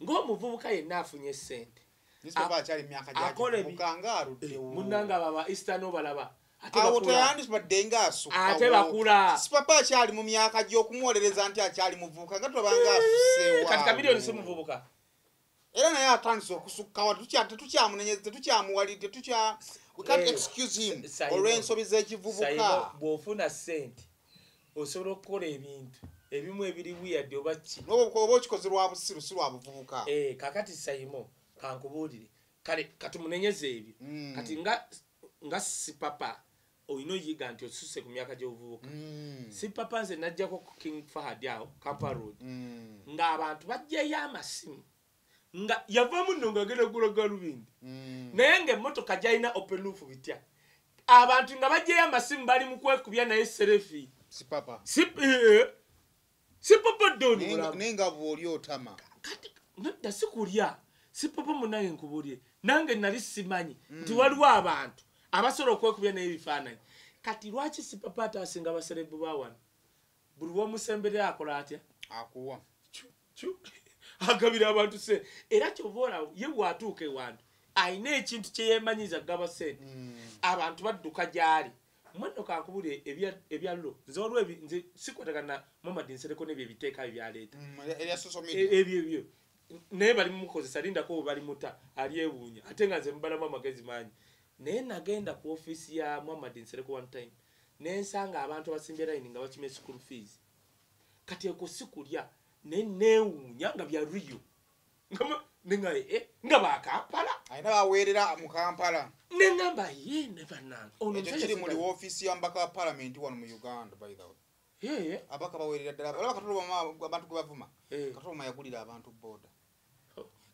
ng'omuvubuka yenna afunye ssente sipapa akyali myaka gyaki mukangaaruddewo munnanga baba Eastern obalaba awo teyandibadde ng'asukkawo ate bakula sipapa akyali mu myaka gy'okumuwolereza nti akyali muvubuka nga tobanga afuseewa katika miliyoni si muvubuka era naye atandise okusukkawa tetukyamunenyeza tetukyamuwalidde we can't excuse him olw'ensobi z'ekivubuka bw'ofuna ssente osobola okukola ebintu ebimu ebiri weird oba ki oba okikoze lwa busiru si lwa buvubuka kakati sayimo kankubuulire kale katumunenyeze ebyo kati nga si papa oyina oyiga nti osusse ku myaka gy'obuvubuka si papa nze najjako ku King Fahad awo Kampala Road ng'abantu bajjayo amasimu nga yavamu nno ng'agenda kugula galubindi naye ng'emmotoka gyalina open roof bitya abantu nga bajjayo amasimu bali mu kwekubya naye serefi si papa si papa doni naye nga bw'oli otama kati nadda sikulya si papa munange nkubuulire nange nali simanyi nti waliwo abantu abasobola okwekubya naye ebifaananyi kati lwaki si papa ataasinga abaserebu bawano buli w'omusembere akola atya akuwa agabira abantu se era kyova olawo ye bw'atuuka ewantu ayina ekintu kye yeemanyiza gaba sente abantu badduka gyali mwanno kankubule ebyallo nze olwebi nze sikwatagana Muhammad Nsereko n'ebyo ebiteeka ebyaleeta ebyo naye bali mukozesa lindako bali muta alyewuunya ate nga nze mbalamu amagezi mangi naye nagenda ku ofiisi ya Muhammad Nsereko one time nensanga abantu abasimbye line nga bakime school fees kati ekosikulya neewuunya nga bya Rio nga bakampala ayina baweerera mu Kampala nengamba ye nebananga ono kiri muri office ya mbaka wa parliament wano mu Uganda by the way abaka baweerera ddala bala katoloma abantu gwe bavuma katoloma yagulira abantu boda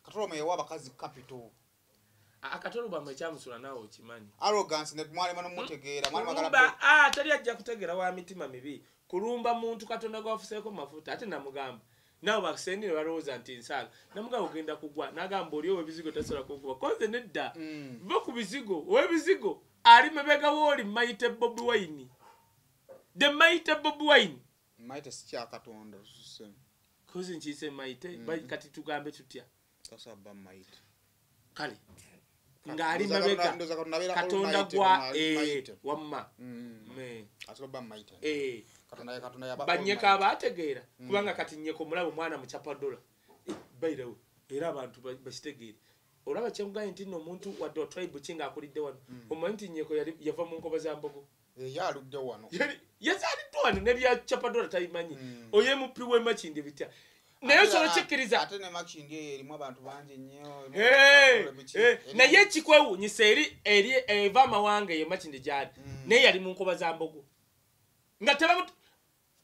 katoloma yawa abakazi capital akatoloma mwe kyamusula nawo okimanyi arrogance ne mwali mano mutegeera mwali magala tali ajja kutegeera wa mitima mibi kulumba muntu Katonda gwafuseeko mafuta ate namugamba nawe bakisendire balowooza nti nsaala namugamba ogenda kugwa nagamba oli owebizigo tasobola kukuba koze nedda va ku bizigo owebizigo ali mabega wooli Maite Bobi Wine the Maite Bobi Wine Maite si kya Katonda koze nkiise Maite kati tugambe tutya tasaba Maite kale ngali mabega Katonda gwa wamma asoba Maite Katonda yaba banyeka abategeera kubanga kati nyeko mulabo mwana muchapadola bayirawo era abantu bakitegeera olaba kyengaye nti no muntu wadde tribe kinga akulidde wano omanti nyeko yava mu nkoba za mbogo yaludde wano yazalidde wano nebya chapadola tayimanyi oye mupi we Makindi bitya naye solo chikiriza ate ne Makindi erimu abantu bangi nnyo naye kikwewunyisa eri eva mawange ye Makindi gyali naye yali mu nkoba za mbogo nga teba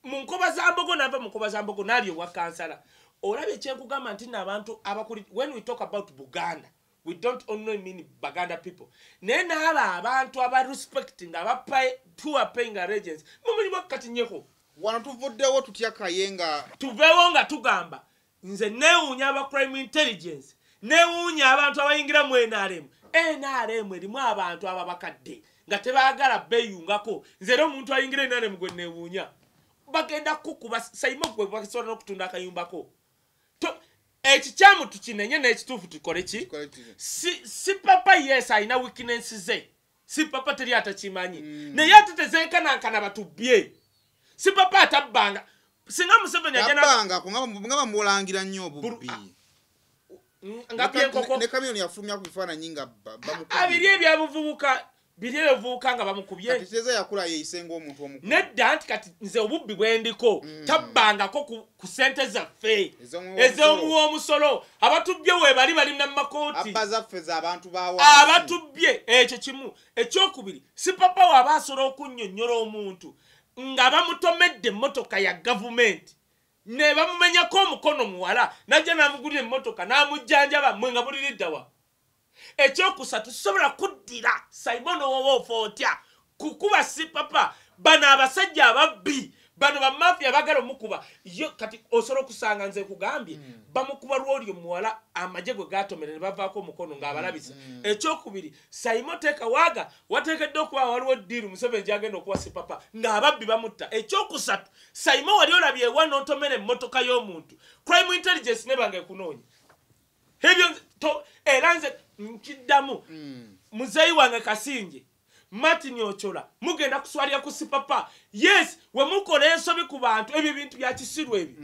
mu nkoba za mbogo nava mu nkoba za mbogo nali wa kansala olabye kyenkugamba nti n'abantu abakuli when we talk about Buganda we don't only mean Baganda people naye n'aba abantu aba respecting aba poor paying agents mumuli wakati nyeko wano tuvuddewo tutya Kayenga tuvewo nga tugamba nze neewuunya aba crime intelligence neewuunya abantu abayingira mu NRM erimu abantu ababakadde nga tebaagala beeyungako nze era omuntu ayingira NRM gwe neewuunya bagenda kukuba sayimo gwe bakisobola n'okutunda akayumbako ekikyamu tukinenye n'ekituufu tukole ki si papa yes alina weakness ze si papa teri atakimanyi naye ate tezenkanankana batubye si papa atabbanga singa Museveni agenda nga bamulangira nnyo obubbi nga byenkoko ne kamyoni yafulumya ku bifaananyi nga bamukubye abiri ebyabuvubuka biri ebivubuka nga bamukubye kati teze yakula yeyisenga omuntu omukulu nedda nti kati nze obubbi bwendiko tabbangako ku sente zaffe ez'omusolo abatubye we bali na makooti abazaffe z'abantu bawa abatubye ekyo kimu ekyokubiri si papa waba asobola okunnyonnyola omuntu nga bamutomedde emmotoka ya gavumenti ne bamumenyako omukono muwala najja n'amugulira emmotoka n'amujjanjaba mwe nga buliriddawa ekyokusatu sobola kuddira Simon Owofa otya kukuba si papa bano abasajja ababbi bano bamafia bagala omukuba yo kati osobola okusanga nze kugambye bamukuba lwoli omuwala amagye gwe gatomera ne bavaako omukono ng'abalabisa ekyokubiri Simon Tekawaga wateekedde okuba waliwo ddiiru Museveni gyagenda okuwa si papa ng'ababbi bamutta ekyokusatu Simon wali olabye ewa n'otomera emmotoka y'omuntu crime intelligence ne bange kunoonya ebyo era nze nkiddamu muzeeyi wange Kasinje Martin Ochola mugenda kuswalira ku si papa yes we mukola ensobi ku bantu ebyo bintu bya kisiru ebi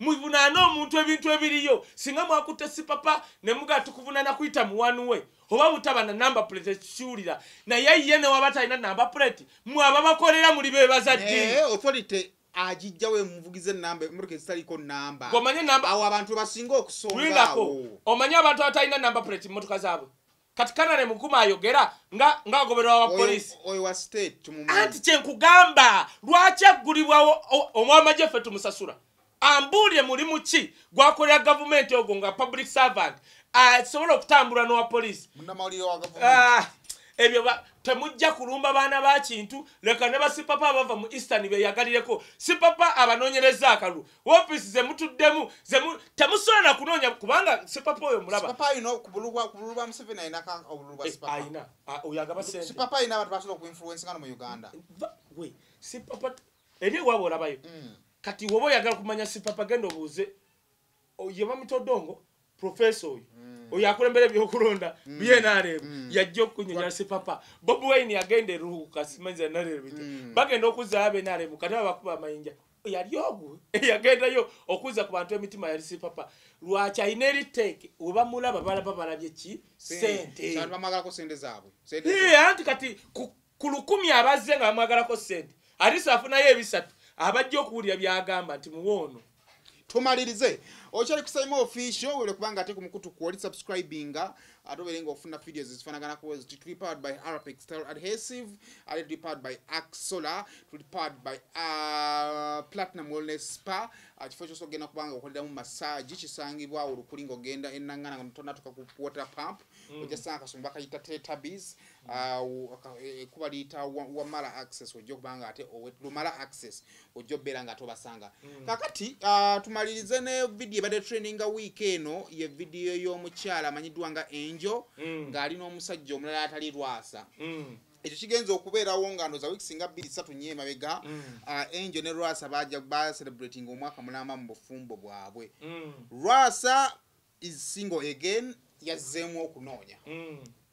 muvunaana omuntu ebintu ebiriyo singa mwakutte si papa ne muga tukuvunana kuyita muwanuwe oba butaba na number plate kiwulira naye ye ne wabatalina number plate mwaba bakolera muli bebazadde authority ajijjawe muvugize namba muruke zitaliko namba gomanye namba awo abantu basinga okusonga awo omanye abantu abatalina number plate motoka zaabwe kati kanale mukuma ayogera nga agoberwa wa police oyo wa state anti kyenkugamba lwaki aggulibwa omwamaje ffe tumusasula ambuulire mulimu ki gwakolera gavumenti ogwo nga public servant asobola okutambula n'owa police munnamawulire wa gavumenti ebyo temujja kulumba baana ba kintu leka ne basipapa abava mu Eastern beyagalireko sipapa abanoonyereza akalu office ze mutuddemu temusobola na kunoonya kubanga sipapa oyo mulaba sipapa ino kubulubwa Museveni ayina ka obulubwa sipapa ayina oyo agaba sente sipapa ayina abantu basobola okuinfluence ngano mu Uganda we sipapa eri wabo olabayo kati wobo oyagala kumanya sipapa genda obuuze ye bamutodongo professor oyo oyo akulembera byokulonda BNRM yajja okunyonya Sipapa Bobi Wine yagenda eruhuka simanyiza NRM bagenda okuza BNRM kati abakuba amayinja yali ogwo yagendayo okuza ku bantu emitima yali Sipapa lwaki ayina eriteke oba mulaba balaba balabye ki sente cyane bamagalako sente zaabwe anti kati ku 10 abazze nga bamagalako sente alisa afunayo ebisatu abajja okuwulira byagamba nti muwono tumalirize okyali kusayima official wele kubanga ate ku mukutu kwoli subscribinga atoberenga ofuna videos zifanagana ko tuli powered by Arapex Style Adhesive tuli powered by Axola tuli powered by Platinum Wellness Spa kifo so genda kubanga okolera mu massage kisangibwa olukulingo genda enangana ngotona tuka ku water pump ojasanga kasumba kayita Teletubbies kuba lita Wamala Access ojjo kubanga ate Lumala Access ojjo beranga tobasanga kakati tumalirize ne video bade training week eno ye video y'omukyala amanyidwa nga Angel ngali n'omusajja omulala atali Lwasa ekyo kigenza okubeerawo ngano za weeks nga 2-3 nyema bega Angel ne Lwasa ba celebrating omwaka mulamba mu bufumbo bwabwe Lwasa is single again yazzeemu okunoonya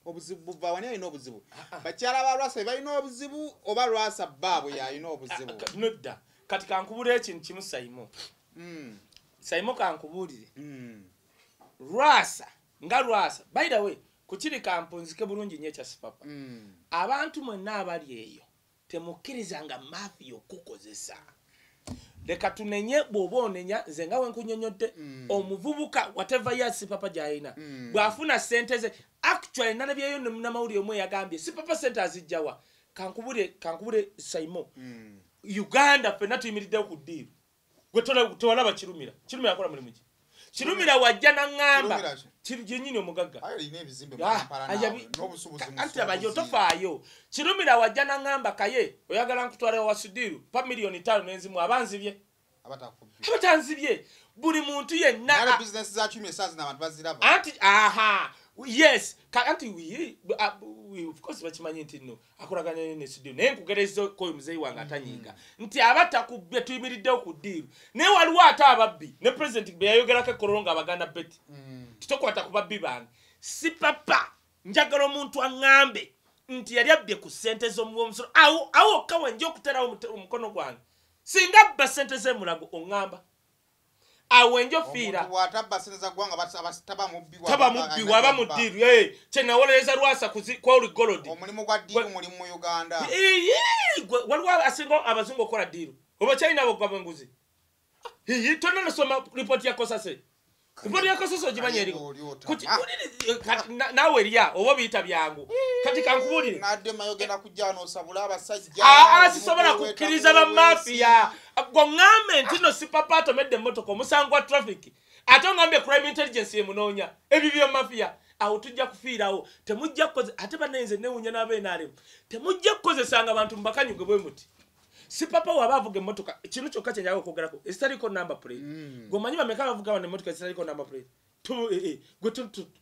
obuzibu buva wani alina obuzibu bakyala ba Lwasa balina obuzibu oba Lwasa baabwe yalina obuzibu nodda kati kankubula ekintu kimu Saimo kankubulire Lwasa nga Lwasa by the way kuchiri kampunzike bulungi nnyo kya Sipapa abantu mwenna abali eyo temukkirizanga mafia okukozesa leka tunenye bw'oboonenya nze nga wenkunyonyodde omuvubuka whatever ya Sipapa gy'alina bw'afuna sente ze actually nalabyeyo namawulire omwe yagambye Sipapa sente azijjawa kankubule Saimo Uganda fenna tuyimiriddewo ku ddiiru gwe tewalaba Kirumira akola mulimu ki Kirumira wajja n'angamba Kirunyi omugagga ayina ebizimbe mu Kampala n'obusubuzi mu anti abayo tofaayo Kirumira wajja n'angamba kaye oyagala nkutwala wa Sudiru pa milioni 5 n'enzimu abanzibye abatanzibye buli muntu yenna na business za chumi esazi n'abantu baziraba anti yes anti we of course bachimanyi nti no akolaganya ne Sudiru naye nkugerezo ko muzeyi wange atanyiga nti abatakubye tuyimiridde ku ddiiru naye waliwo ate ababbi ne president be yayogerako koronga abaganda beti titokwata ku babbi bange Sipapa njagala omuntu angambe nti yali abbye ku sente z'omuwomusoro awo kawe nje okuterawo omukono gwange singa bba sente z'emulago ongamba awo njo fiira watabba sente za gwanga taba mubbi waba mu ddiiru kye nawoleza Lwasa kwa oligolodi omulimu gwa ddiiru mulimu mu Uganda waliwo asinga abazungu okola ddiiru oba kyalina abo gwa bwenguzi tonna nasoma ripoti ya Kosase ripoti ya Kosase ogimanya eriko nawe erya oba biyita byangu kati kankubulire nadde mayogera kujja n'osabula abasajja sisobola kukkiriza bamafiya gwoŋŋambe nti no Sipapa atomedde emmotoka omusango wa traffic ate oŋŋambye crime intelligence yemunoonya ebibyo mafiya awo tujja kufiirawo temujja kukoze ate banayinze newunya n'abenaaremu temujja kukozesanga abantu mubakanyuge bwe muti Sipapa waba avuga emmotoka kino kyokka kye njagala okwogerako esitaliko number plate gwomanyi bameka bavuga bano emmotoka esitaliko number plate gwe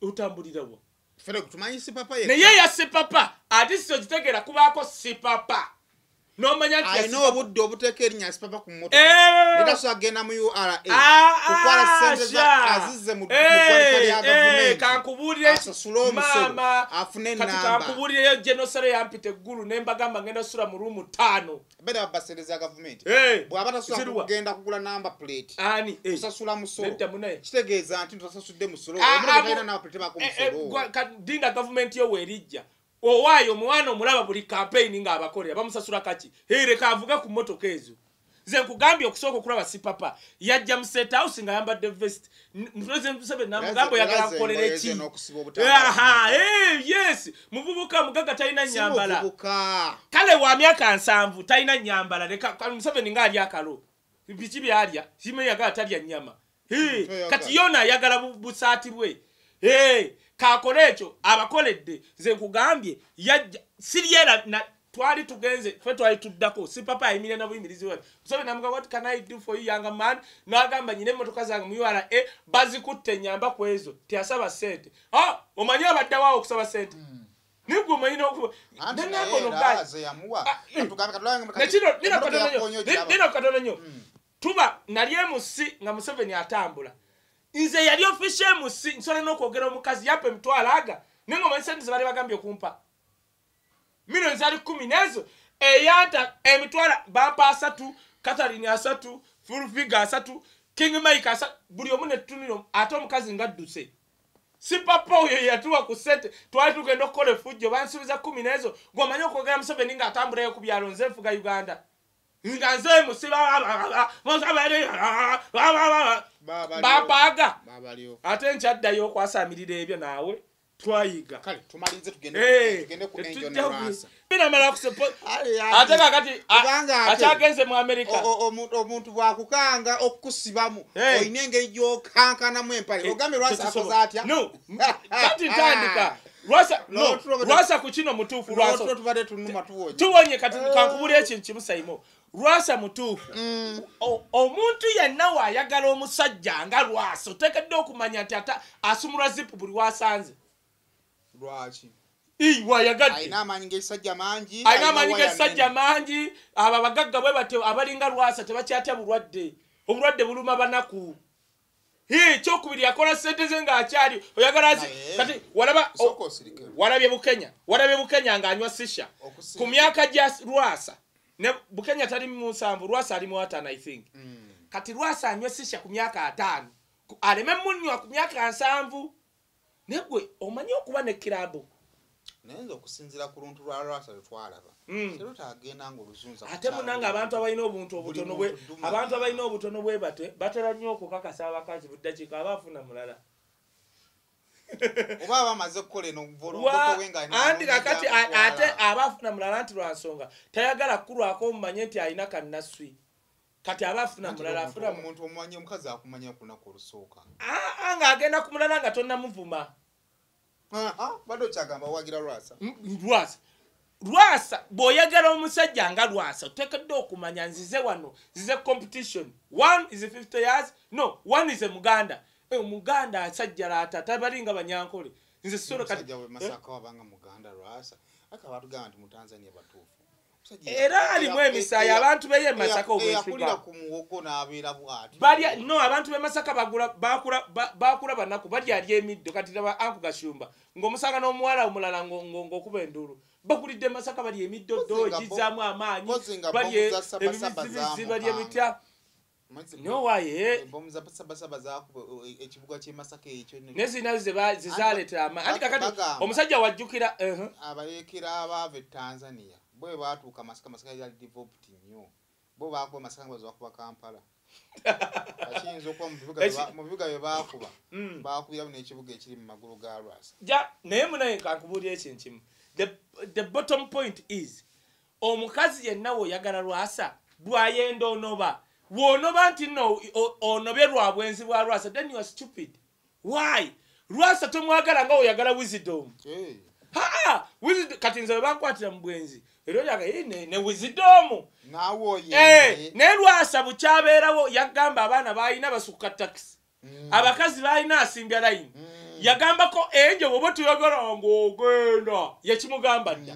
utambulirawo fere kutumanyi Sipapa naye ya Sipapa ate siso kitegera kubaako Sipapa nomanya nti ayina obudde obuteeka erinnya Sipapa ku mmotoka netaso agenda mu URA kukwala sente azizze mu ggwalika lya gavumenti kankubulire mama afune kati namba kankubulire genosale yampita eggulu nembagamba ngenda sula mu ruumu 5 bera babasente za gavumenti bw'aba tasobola kugenda kugula namba plate ani kusasula musolo nedda munaye kitegeeza nti tosasudde musolo omuntu talina namba plate bako musolo dinga gavumenti yo weerijja owaayo omwana omulaba buli campaign nga abakolera bamusasula kaki reka avuga ku mmotoka ezo nze nkugambye okusooka okulaba Sipapa yajja mu State House nga yambadde vest President Museveni namugamba oyagala kukolera eki yes muvubuka mugagga talina nnyambala kale wa myaka 7 talina nnyambala leka Museveni nga ali akalo biki byalya simeyagala talya nnyama kati yona ayagala busaati bwe kakole ekyo abakoledde nze nkugambye yajja siriera na twali tugenze fe twali tuddako Sipapa ayimire na buyimirizi we so namuga what can I do for you young man nagamba nyine motoka zange mu URA bazikutte nyamba kwezo tiasaba sente omanyi abaddawo okusaba sente nigwe omanyi n'okuba nako nogaze yamuwa tugambe katulanga nino katona nyo tuba nali emusi nga Museveni atambula nze yali official musi nsola n'okwogera omukazi yape mtwalaga nengo manyi ze bali bagambye okumpa mino nzali 10 nezo eyanta emitwala bampa 3 Catherine 3 full figure 3 King Mike 3 buli omu ne tuniro ate omukazi ngadduse si papa oyo yatuwa ku sente twali tugenda okukola efujjo bansubiza 10 nezo ng'omanyi okwogera Museveni ng'atambulayo ku byalo nze nfuga Uganda nga nze musiba bapaga ate nkyaddayo okwasamirira ebyo naawe twayiga kale tumalize tugende ku enjo ne Rwasa binamala ate kakati akyagenze mu America omuntu bwakukanga okusibamu oyina engeri gy'okankanamu empale ogambe Rwasa akoze atya no kati tandika Rwasa ku kino mutuufu Rwasa tubadde tunuma tuwonye kati kankubulira ekintu kimu Saimo Rwasa mutuufu omuntu yenna waayagala omusajja nga Rwasa oteekedde okumanya nti ata asumulwa zipu buli wasanze lwaki wayagadde ayina amaanyi ng'esajja mangi abo abagagga bwe batyo abalinga Rwasa tebakyatya obulwadde buluma banaku kyokubiri yakola sente ze ng'akyali oyagala kati walabye Bukenya ng'anywa sisha ku myaka gya Rwasa ne Bukenya tali mu 7 Rwasa ali mu 5 I think kati Rwasa anywa sisha ku myaka 5 aleme munywa ku myaka 7 negwe omanyi okuba ne kirabo nenzo okusinzira ku luntu lwa Rwasa lutwalaba kero tagenda ng'oluzunza ate munanga abantu abalina obutono bwe batera nnyo okukakasa abakazi buddakiika abafuna mulala oba bamaze kukola eno volongoto wenga andi kakati ate abafuna mulala nti lwa nsonga tayagala kulwako omumanye nti alina kannaswi kati abafuna mulala afuna omuntu omumanyi omukazi akumanya kunaku olusooka ng'agenda ku mulala nga tonnamuvuma bado kyagamba wagira Rwasa bw'oyagala omusajja nga Rwasa oteekedde okumanya nzize wano nzize competition 1 is 50 years no 1 is a Muganda Muganda asajja lata tabalinga banyankole nze solo kati Masaka wabanga Muganda Rwasa akabatugamba nti mu Tanzania batuufu era alimu emisaya abantu beye Masaka obwesigwa ku muwogo n'abeera bwati balya no abantu be Masaka bakula banaku balya ali emiddo kati laba anku gashumba ng'omusanga n'omuwala omulala ng'okuba endulu bakulidde Masaka balya emiddo gizaamu amaanyi balya bitya no waye bomza basaba zakuba ekibuga kye Masaka ekyo nezina zizaleeta amaanyi kakati omusajja wajjukira abalekera abave Tanzania bwe batuuka Masaka yali developed nnyo bo baakuba Masaka bakuba Kampala akiyinza okuba mu bibuga bye baakuba baakubira n'ekibuga ekiri mu magulu ga Rwasa naye munaye kankubuulira ekintu kimu the bottom point is omukazi yenna woyagala Rwasa bwayenda onoba wonoba nti no onobye lwa bwenzi bwa Rwasa then you are stupid why Rwasa tomwagala nga oyagala wisdom wisdom kati nze bankwatira mu bwenzi era yaga ne wisdom nawo ne Rwasa bukyabeerawo yagamba abaana bayina basuka taxi abakazi bayina asimbya line yagambako enjo bobo tuyagala ng'ogenda yakimugamba dda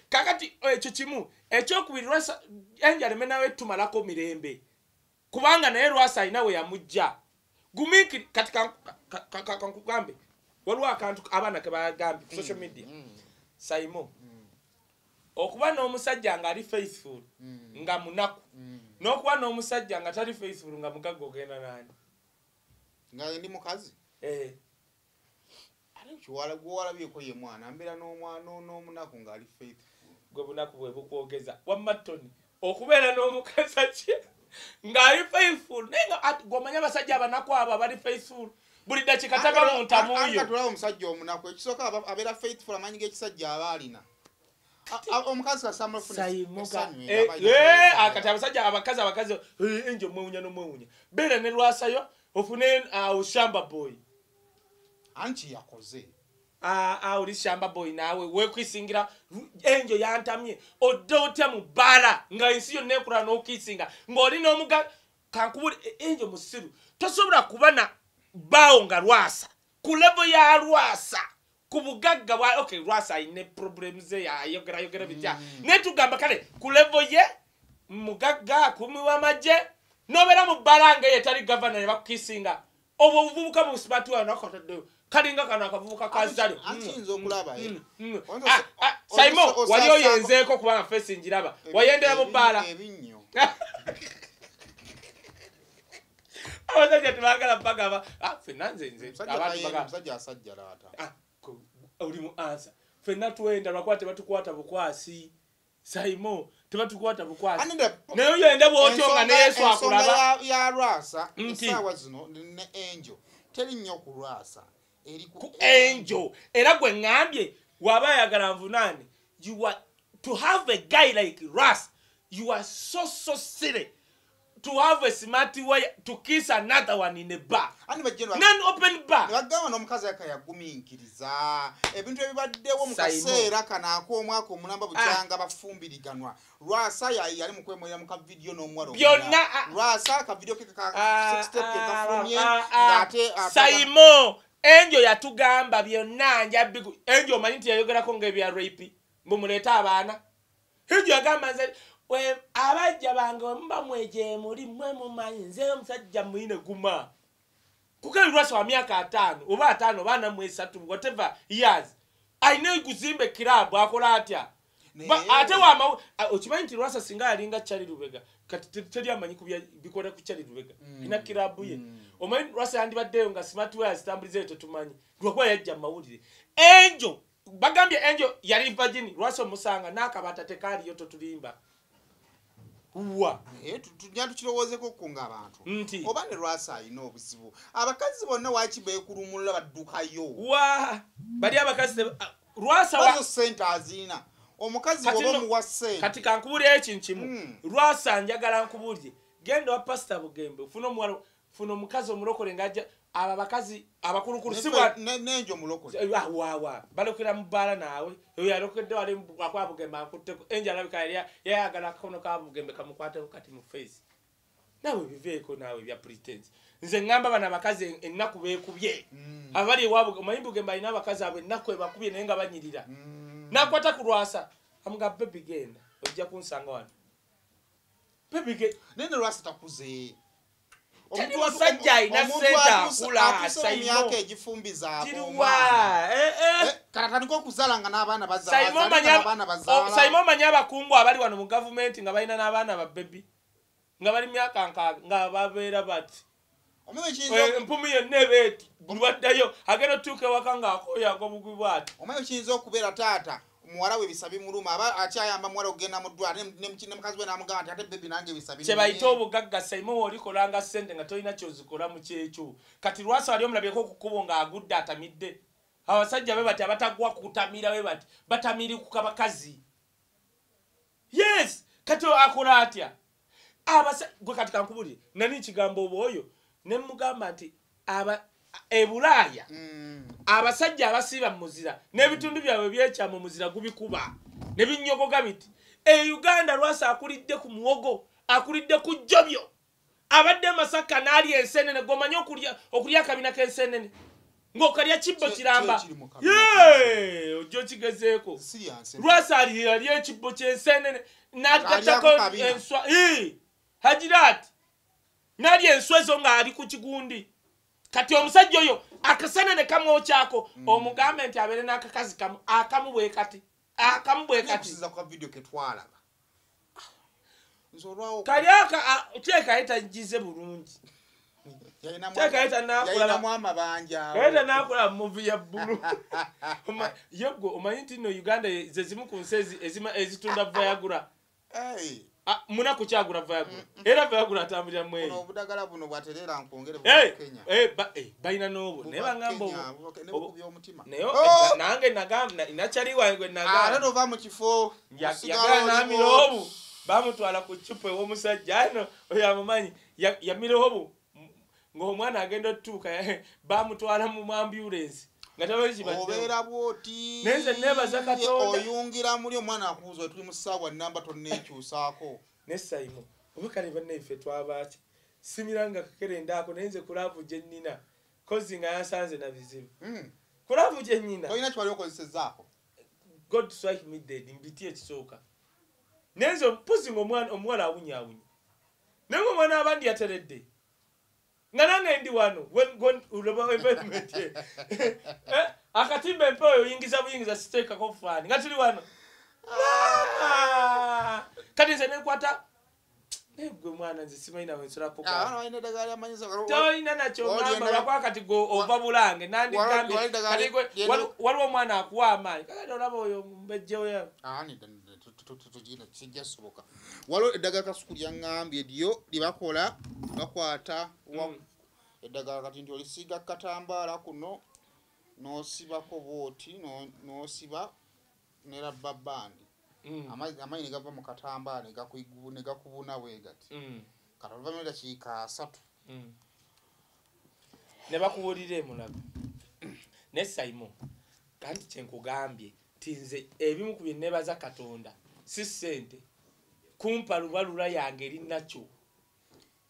kakati ekyo kimu ekyokubiri Rwasa enjo aleme nawe tumalako mirembe kubanga naye Rwasa alina we yamujja gumiki kati kankugambe waliwo akantu abaana ke bagambe ku social media Saimo okuba n'omusajja nga ali faithful nga munaku n'okuba n'omusajja nga tali faithful nga mugagga ogenda nani nga ndi mukazi gwewalabyeko ye mwana mbeera n'omunaku ng'ali faithful gwe bunaku bwe bukwogeza wammatoni okubeera n'omukazi ki ng'ali faithful naye nga gw'omanya abasajja abanaku abo abali faithful buli dakiika taba mu ntamuuyo tulawo omusajja omunaku ekisooka abeera faithful amanyi g'ekisajja aba alina omukazi akati abakazi enjo mwewunya n'omwewunya beera ne Rwasayo ofune ushamba boy anchi yakoze oli shamba boy nawe wekwisingira enjo yantamye odotya mu bala nga ensi yonna ekula n'okisinga ng'oli n'omuga kankubuli enjo musiru tosobola kubana bawo nga Rwasa ku level ya Rwasa ku bugagga bwa okay Rwasa ayine problems ze yayogera bitya netugamba kale ku level ye mugagga kumi w'amagye nobera mu balanga yetali governor bakukisinga obwo obuvubuka mu smart wa nakotadde kalinga kana akavubuka kazalo antinzo okulaba Simon wali oyenzeeko kubanga face njiraba wayendera mu bala ebinyo abasajja tebagala mpaka fenna nze musajja asajja laata oli mu answer fenna tuwenda lwakuba tebatukwata bukwasi Simon tebatukwata bukwasi naye oyenda bw'otyo nga ne Yesu akulaba ya Rwasa esaawa zino ne Angel teri nnyo ku Rwasa eri ku Angel era gwe ngambye waba yagala nvunaane you are to have a guy like Ras you are so silly to have a smart way to kiss another one in a bar. Non-open bar. Bagamba n'omukazi akayagumiikiriza ebintu ebibaddewo mu kaseera kana ak'omwaka omulamba bukyanga bafumbiriganwa. Rwasa yali mu kwemulira mu kavidiyo n'omuwala byonna Rwasa akavidiyo ke ka 6 step ke kafulumye ng'ate Simon Angel yatugamba byonna njabbigu Angel omanyi nti yayogerako ng'ebya rape mbumuleeta abaana Angel yagamba nze abajja bange mba mweje muri mwe mumanyi nze omusajja mwine guma kukali Rwasa wa myaka 5 oba 5 bana mwe 3 whatever years aine kuzimbe club akola atya ate wa okimanyi nti Rwasa singa alinga Charlie Lubega kati teri amanyi kubya bikola ku Charlie Lubega ina club ye omanyi Rwasa yandibaddeyo nga smart way azitambulize tumanyi lwakuba yajja mawulire Angel bagambye Angel yali virgin Rwasa musanga nakabata tekali yoto tulimba Uwa tujja tukirowozeko kunga abantu oba ne Rwasa ayina obuzibu abakazi bonna waaki beekulumulula baddukayo wa bali abakazi Rwasa wa sente azina omukazi oba muwa sente kati kankubulira ekintu kimu Rwasa njagala nkubulire genda wa pastor Bugembe funo mukazi omulokole ngajja aba bakazi abakulukulu sibwa nenjo mulokole wa balokera mubala nawe oyo yalokedde wali kwa Bugembe akutteko enja alabika yayagala kono ka Bugembe kamukwate kati mu face nawe biveeko nawe bya pretense nze ngamba bana bakazi ennaku beekubye abali wabo omanyi Bugembe alina abakazi abo ennaku ebakubye naye nga banyirira nakwata ku Rwasa amuga baby genda ojja kunsanga wano baby genda nene Rwasa takuze omuntu wasajja ina senta kula Simon egifumbiza aboma karataniko kuzalanga n'abaana bazala Simon manya abakungu abali wano mu government nga balina n'abaana ba baby nga bali myaka nga babeera bati mpumi yonnebeti bulwaddayo agenda tuuke waka nga akoya agobugwi bwati omanyi kiyinza okubeera taata muwala we bisabi muluma aba akyayamba muwala okugenda mu ddwaliro ne mukazi we n'amugamba nti ate bebi nange bisabi kye bayita obugagga Simon olikolanga ssente nga tolina kyozikola mu kyekyo kati Rwasa wali omulabyeko okukubo nga agudde atamidde abasajja be bati abatagwa kutamira we bati batamiri ku kabakazi yes kati akola atya gwe kati kankubulire nani kigambo obwoyo ne mugamba nti ebulaaya abasajja abasiba muzira n'ebitundu byabwe byekya mu muzira gubikuba ne binyogoga biti Uganda Rwasa akulidde ku muwogo akulidde ku jjobyo abadde Masaka n'ali ensenene gomanyi okulya akabina k'ensenene ng'okalya kibbo kiramba ojjo kigezeeko Rwasa ali ekibbo ky'ensenene n'agattako enswa Hajirat n'ali enswa ezo ng'ali ku kigundi kati omusajja oyo akasana ne kamwokyako omugambe nti abeere n'akakazi akamu bwe kati kusiza kwa video ketwalaba nzolwawo kali teeka etagize bulungi teeka yalina mwama banja eta nakula movie ya bbulu yego omanyi nti no Uganda ze zimu ku nsi ezitunda Viagra muna kukyagula Viagra era Viagra atambulira mu eyo obudagala buno bwaterera nkongere mu Kenya bayina n'obwo naye bangamba obwo by'omutima nange nagamba inakyali wange nagamba nova mu kifo yagala n'amira obu bamutwala ku cupa ew'omusajja ano oyo amumanyi yamira obu ng'omwana agenda otutuuka bamutwala mu ambulance nga obeera bwoti nenze nebaza Katonda oyungira muli omwana akubuza tuli mu ssaawa nnamba tonneekyusaako ne Simon oba kale bannaife twabaki simiranga kakerendaako nayenze kulaavu gye nnina kozi nga yansanze na bizibu kulaavu gye nnina olina kiwali okozesezaako God strike me dead mbiti ekisooka nenze mpuzi nga omuwala awunyaawunya naye omwana abandi yateredde nange ndi wano ulaba environment akatimba empewo yingiza buyingiza siteka ko fani nga tuli wano kati nze nekwata gwe mwana nze simaina wensula ko toyina nakyo ngamba lwakwakati go ova bulange nandikambye waliwo omwana akuwa amaanyi kakati olaba oyo mbejjewo sijjasoboka waliwo eddagala kasukulu yaŋŋambye lyo libakola bakwata eddagala kati nti olisiiga katambaala kuno n'osibako booti n'osiba ne rubber band amaanyi ne gava mu katambaala ne gakubuna bwe gati kati oluvannyuma lw'eddakiika 3 ne bakubuulira emulago ne Simon kanti kyenkugambye tinze ebimu ku bye neebaza Katonda si ssente kumpa lubalula yange erinakyo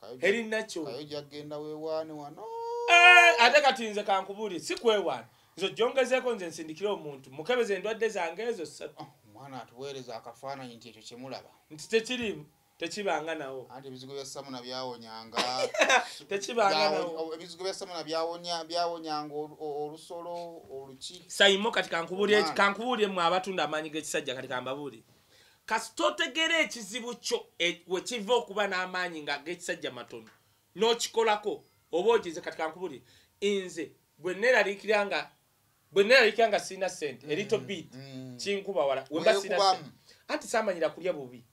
kayo jagenda weewaane wano ate kati nze kankubuulire si kwewaana nze gyongezeeko nze nsindikira omuntu mukebeze endwadde zange ezo 3 omwana atuweereza akafaananyi nti ekyo kyemulaba nti tekirimu tekibanga nawo anti ebizigo bya Samuna byawonyanga tekibanga nawo ebizigo bya Samuna byawonyanga olusolo oluki Saimo kati kankubuulire mu abatunda amaanyi g'ekisajja kati kambabuulire kasitotegera ekizibu kyo wekiva okuba n'amaanyi nga g'ekisajja matono n'okikolako oba ogize kati kankubuulire nze bwe neeraliikira nga sirina ssente a little bit kinkuba wala wemba sirina ssente anti saamanyira kulya bubi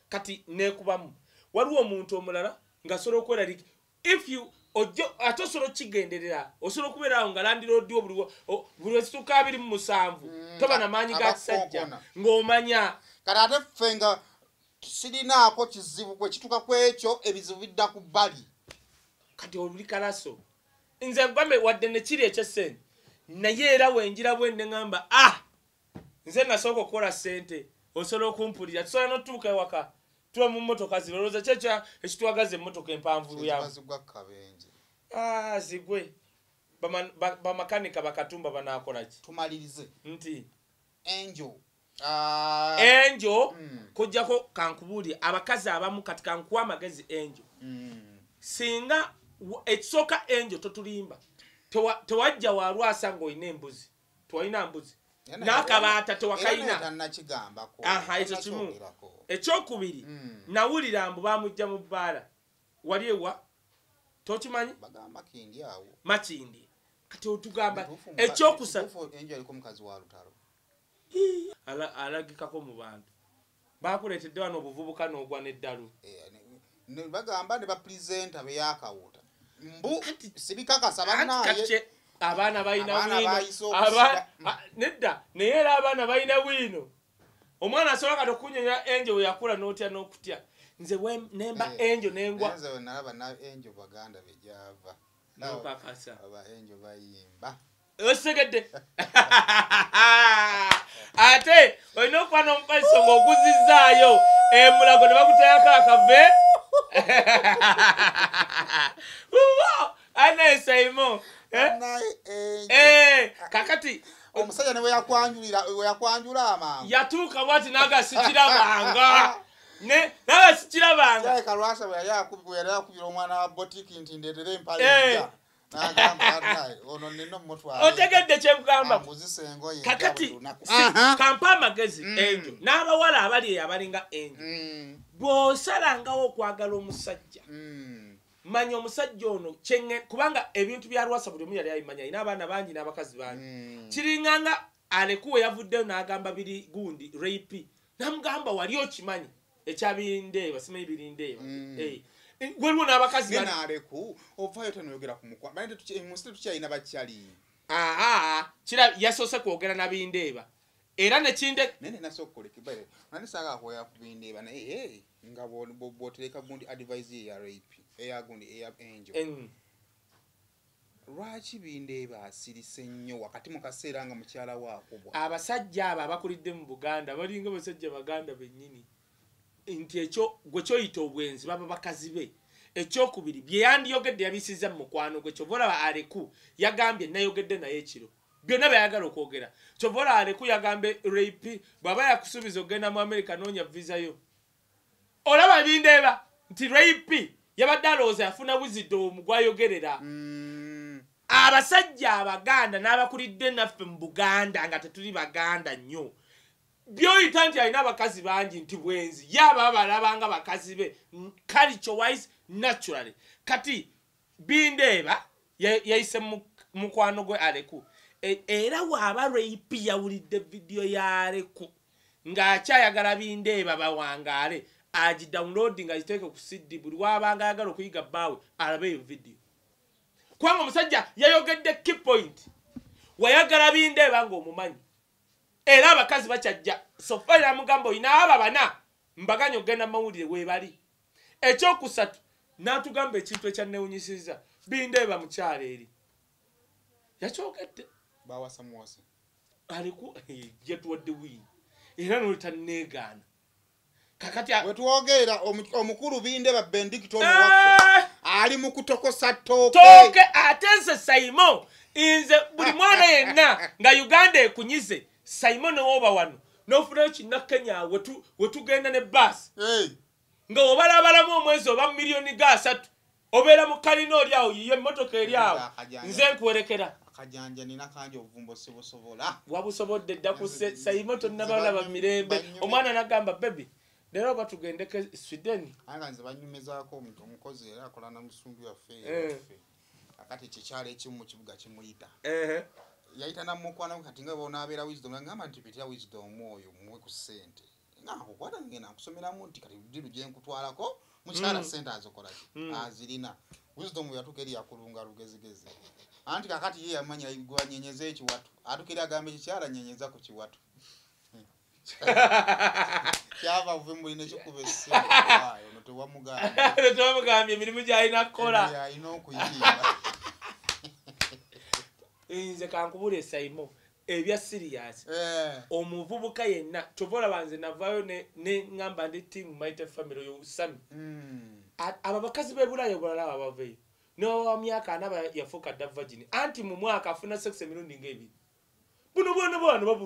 kati neekubamu waliwo omuntu omulala ng'asobola okweraliika if you ate osobola okigenderera osobola okubeerawo nga landiroodiwo buli wekituuka 27 toba n'amaanyi ga kisajja ng'omanya kati ate ffe nga sirinaako kizibu kwe kituuka ku ekyo ebizibu bidda ku bbali kati oluli kalaso nze gwambe wadde ne kiri eky'essente naye era wenjira bwenne ŋŋamba nze nasooka okukola ssente osobola okumpulira tusobola n'otutuuka ewaka tuba mu mmotoka zirowooza kyekyo ekitwagaza emmotoka empanvu yamu zigwe bamakanika bakatumba banaakolaki tumalirize nti enjo kujjako kankubuulire abakazi abamu kati kankuwa amagezi enjo singa ekisooka enjo totulimba tewajja walwasa ng'olina embuzi tewalina mbuzi n'akabaata tewakayina ekyo kimu ekyokubiri nawulira mbu bamujja mu bbaala wali ewa tokimanyi makindi kati otugamba ekyokusatu alagikako mu bantu bakuleetedde wano obuvubuka n'ogwa n'eddalu bagamba ne bapulezenta beyakawuta mbu sibikakasa bannaye abaana balina nedda naye era abaana balina bwino omwana asobola kati okunyonyola enjo we yakula n'otya n'okutya nze nemba enjo nengwa enjo baganda bejava nokakasa enjo bayimba osegedde ate olina okuba n'omupaso ng'oguzizaayo emulago ne bakutayako akave anaye Saimo kakati omusajja ne weyakwanjula amangu yatuuka bwati nagasikirabanga nagasikirabanga kalwasa bwe yali akubira omwana wa botiki nti ndeetere empale ono nina mutwala otegedde kyekugamba kakati kampa amagezi enjo n'abawala abali eyo abalinga enjo bw'osalangawo okwagala omusajja manya omusajja ono kubanga ebintu bya lwasa buli omu yali abimanya alina abaana bangi n'abakazi bangi kiringanga alekuwe yavuddeyo n'agamba biri gundi rape namugamba wali okimanyi ekyabindeeba simanyi birindeeba waliwo n'abakazi naleku ovaayo tanoyogera ku mukwa musite tukyalina bakyali yasoose kwogera nabindeeba era nekinde nene nasokolekebale nanisanga akoya kubindeeba naye nga bwotereka gundi advise ya rape eya gundi eya angel lwaki bindeeba asirise nnyo wakati mu kaseera nga mukyala waakubwa abasajja abo abakulidde mu Buganda balinga basajja baganda bennyini nti ekyo gwe kyoyita obwenzi baba bakazi be ekyokubiri bye yandiyogedde yabisiza mu mukwano gwe kyobola aleku yagambye nayogedde naye ekiro byonna bayagala okwogera kyobola aleku yagambe rape bw'aba yakusuubiza ogenda mu America noonya visa yo olaba bindeeba nti rape yabadde alowooza yafuna wisdom gwayogerera abasajja abaganda n'abakulidde naffe mu Buganda nga tetuli baganda nnyo byoyita nti alina abakazi bangi nti bwenzi yaba balabanga bakazi be culture wise naturally kati Bindeeba yayise mukwano gwe Aleku era waaba rape yawulidde video ya Aleku ng'akyayagala Bindeeba bawangaale agidownloading agiteeke ku CD buli wabanga ayagala okuyiga bbaawe alabe eyo video kubanga omusajja yayogedde key point wayagala Bindeeba ng'omumanyi era abakazi bakyajja sofaira mugamba oyina aba bana mbaganya ogenda mawulire weebali ekyokusatu n'atugamba ekintu ekyannewunyisiza Bindeeba mukyala eri yakyogedde bawasamuwasa Aleku yetuwadde wii era n'olutaneegaana kakati wetwogerera omukulu Bindeeba Benedicto waffe ali mu kutokosa tooke ate nze Simon nze buli mwana yenna nga Uganda ekunyize Simon newoba wano n'ofunayo kinnakenya wetugenda ne baasi nga obalabalamu omwezi oba miliyoni ga 3 obeera mu kalina oli awo yiye emmotoka eri awo nze nkwerekera akajanja nina kanje obuvumbo sibusobola wabusobodde dda ku Simon tonnabalaba mirembe omwana nagamba baby lero batugendeke Sweden anga nze banyumezaako omukozi era akola na musumbi waffe akati kikyalo ekimu mu kibuga kimuyita yayita namukwana kati nga bonabeera wisdom ngamba nti pitira wisdom oyo muwe ku ssente ngako kwata ngena nkusomeramu nti kati diru gye nkutwalako mukyala ssente azokola azirina wisdom yatuka eri yakulunga lugezigezi anti kakati ye yamanya gwanyenyeza ekiwatu atukira agambe kikyala nyenyeza ku kiwatu kyava vumbu ine kikubese ayo no tewamugambye emirimu gy'alina kukola alina okuyiga nze kankubule Simon ebya serious omuvubuka yenna tovola banze navayo ne ngamba ndi team Mighty Family yo Sami aba bakazi be Bulaya bulala abaveyo no wa myaka anaba yafuka da virgin anti mu mwaka afuna sex emirundi ng'ebiri buno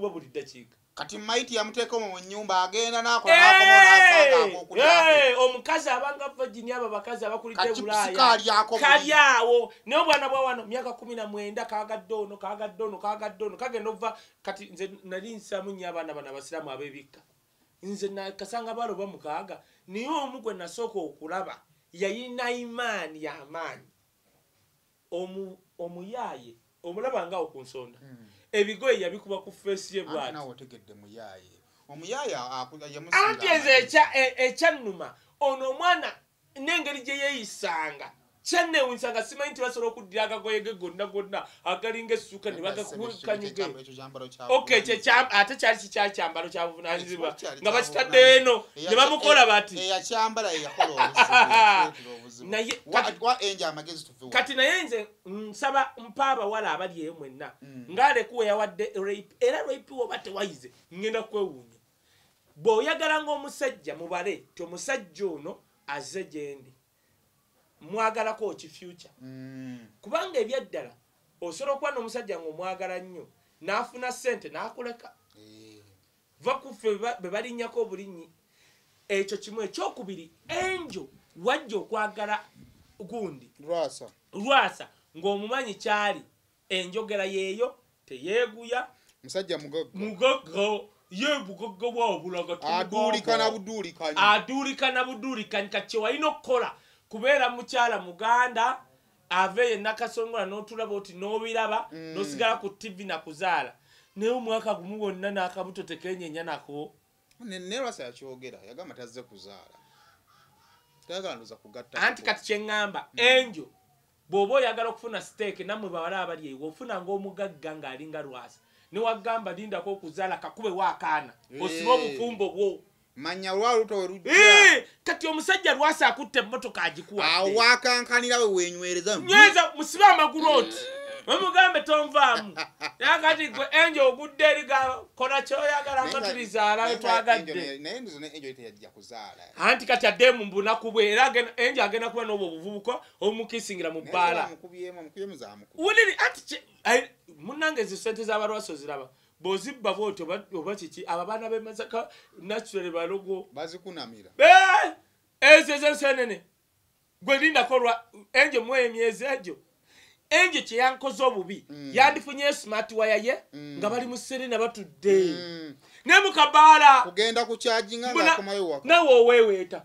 babuli dakiika kati Mighty yamuteeka mu nyumba agenda nakola nakomona asanga okulya omukazi abanga virgin aba bakazi abakulidde Bulaya kali awo ne obwana bwa wano myaka 19 kagaddono kagenda ova kati nze nali nsamu nnyo abaana bana abasiraamu abebikka nze nakasanga baloba mukaaga niye omu gwe nasooka okulaba yayina imaani y'amaanyi omuyaaye omulaba nga okunsonda ebigoye yabikuba ku face ye bwati nawo tegedde muyaaye omuyaaye yamusinga anti nze ekyannuma ono omwana n'engeri gye yeeyisanga kyannewunyisanga simanyi nti basobola okuddira akagoye ge gonna agalinga essuuka ne bagakukanyuge ate kyali kikyali kyambalo kya buvunaanyizibwa nga bakitadde eno ne bamukola bati eyakyambala yakola obuzibu kati naye nze nsaba mpa abawala abali eyo mwenna ng'Aleku yawadde rape era rape woba tewayize ngenda kwewuunya bw'oyagala ng'omusajja mubale ti omusajja ono azze gyendi mwagalako ki future kubanga ebyaddala osobola okuba n'omusajja ng'omwagala nnyo n'afuna ssente n'akuleka va kuffe be balinnyako obulinyi ekyo kimu ekyokubiri enjo wajja okwagala gundi lwasa ng'omumanyi kyali enjogera yeeyo teyeeguya musajja mugogo ye bugogo bwawo bulaga aduulikana buduulikani kati walina okukola kubeera mukyala muganda ave yenna kasongola n'otulaba oti n'obiraba n'osigala ku TV nakuzaala naye omwaka gumu wonna n'akabuto tekenyenya nako ne lwasa yakyogera yagamba tazze kuzaala tagalanduza kugatta anti kati kyeŋŋamba enjo bw'oba oyagala okufuna steeke nammwe bawala abali eyo ofuna ng'omugagga ng'alinga Lwasa ne wagamba lindako okuzaala kakube waakaana osiba obufumbo bwo manya lwaluto werujja kati omusajja Lwasa akutte emmotoka agikuwadde awakankanira we wenywereza nyweza musibe amagulu oti omugambe tonvaamu yakati gwe enjo ogudde eriga kola kyoyagala nga tulizaala twagadde naye ndizo ne enjo teyajja kuzaala anti kati adde mu bunaku bwe era enjo agenda kuba n'obwo obuvubuka omukisingira mu bbaala wuliri anti munnange ezo ssente z'abalwaso ziraba bw'ozibba bw'oti oba kiki abo abaana b'e Masaka naturally balogo bazikunamira ezo ez'ensenene gwe lindakolwa enjo mu emyezi egyo enjo kye yankoze obubi yandifunye smart wire ye nga bali mu serena batudde ne mukabaala kugenda ku charging nga akomayo wako nawe oweweeta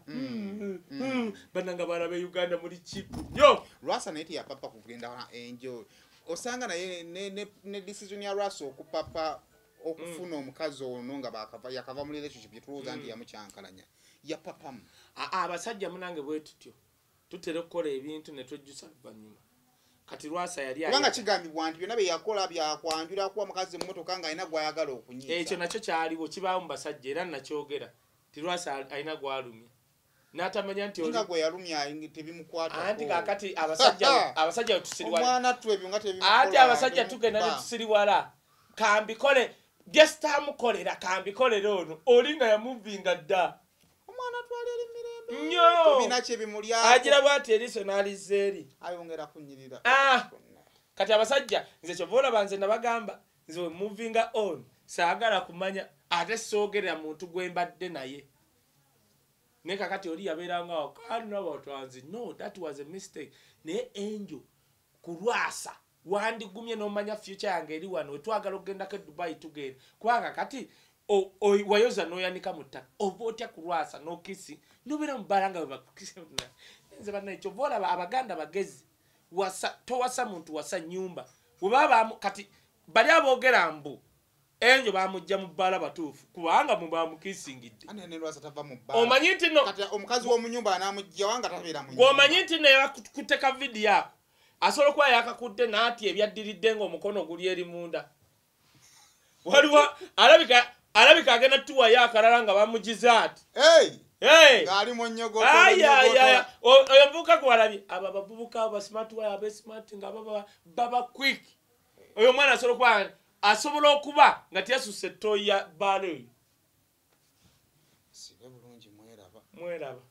bananga balabe Uganda muri chip yo Rwasa neti ya papa kugenda na enjo osanga naye ne decision ya Rwasa okupapa okufuna omukazi ono nga yakava mu relationship yetuloza ndi yamucyankalanya ya papamu abasajja munange bwetutyo tutera okukola ebintu ne twejjusa banyuma kati Rwasa yali kubanga kigambibwa nti byonna bye yakola byakwanjula kuwa mukazi mmotoka nga alina gwayagala okunyiza ekyo nakyo kyaliwo kibaawo mu basajja era nakyogera ti Rwasa alina gwalumya n'atamanya nti nga gwe yalumya tebimukwata anti kakati abasajja tusiriwala omwana tu ebyo nga tebimukola anti abasajja tugenda ne tusiriwala kambikole gesitamukolera kambikolera ono olinga yamuvinga dda omwana twalira mirembe nnyo bina kye bimulya agira bwati eriso n'alizeeri ayongera kunyirira kati abasajja nze kyova olaba nze nabagamba nze we muvinga on saagala kumanya ate soogerera muntu gwe mbadde naye ne kakati oli yabeeranga kannabatwanzi no that was a mistake naye enjo ku Rwasa wandigumye n'omanya future yange eri wano twagala okugendako Dubai tugenda kubanga kati wayoza n'oyanika mu ttaka oba otya ku Rwasa n'okisi nobeera mubbala nga webakukisa nze bannaekyo boolaba abaganda bagezi towasa muntu wasa nyumba webaba kati bali aboogera mbu enjo bamujja mu bbala batuufu kubanga mubamukisingidde omanyi nti no omukazi w'omunyumba anamujja wanga tabeera mu omanyi nti no yakuteka vidiyo ako asobola okuba yakakudde n'ati ebyaddiridde ng'omukono guli eri munda waliwo alabika agenda tuwayo akalala nga bamugiza ati ali mu nnyogoto oyo muvubuka gwalabye abo abavubuka aba smart wire abe smart nga baba quick oyo omwana asobola okuba nga tiyasusse ettooyi ya bbaala eyo sibe bulungi mweraba mweraba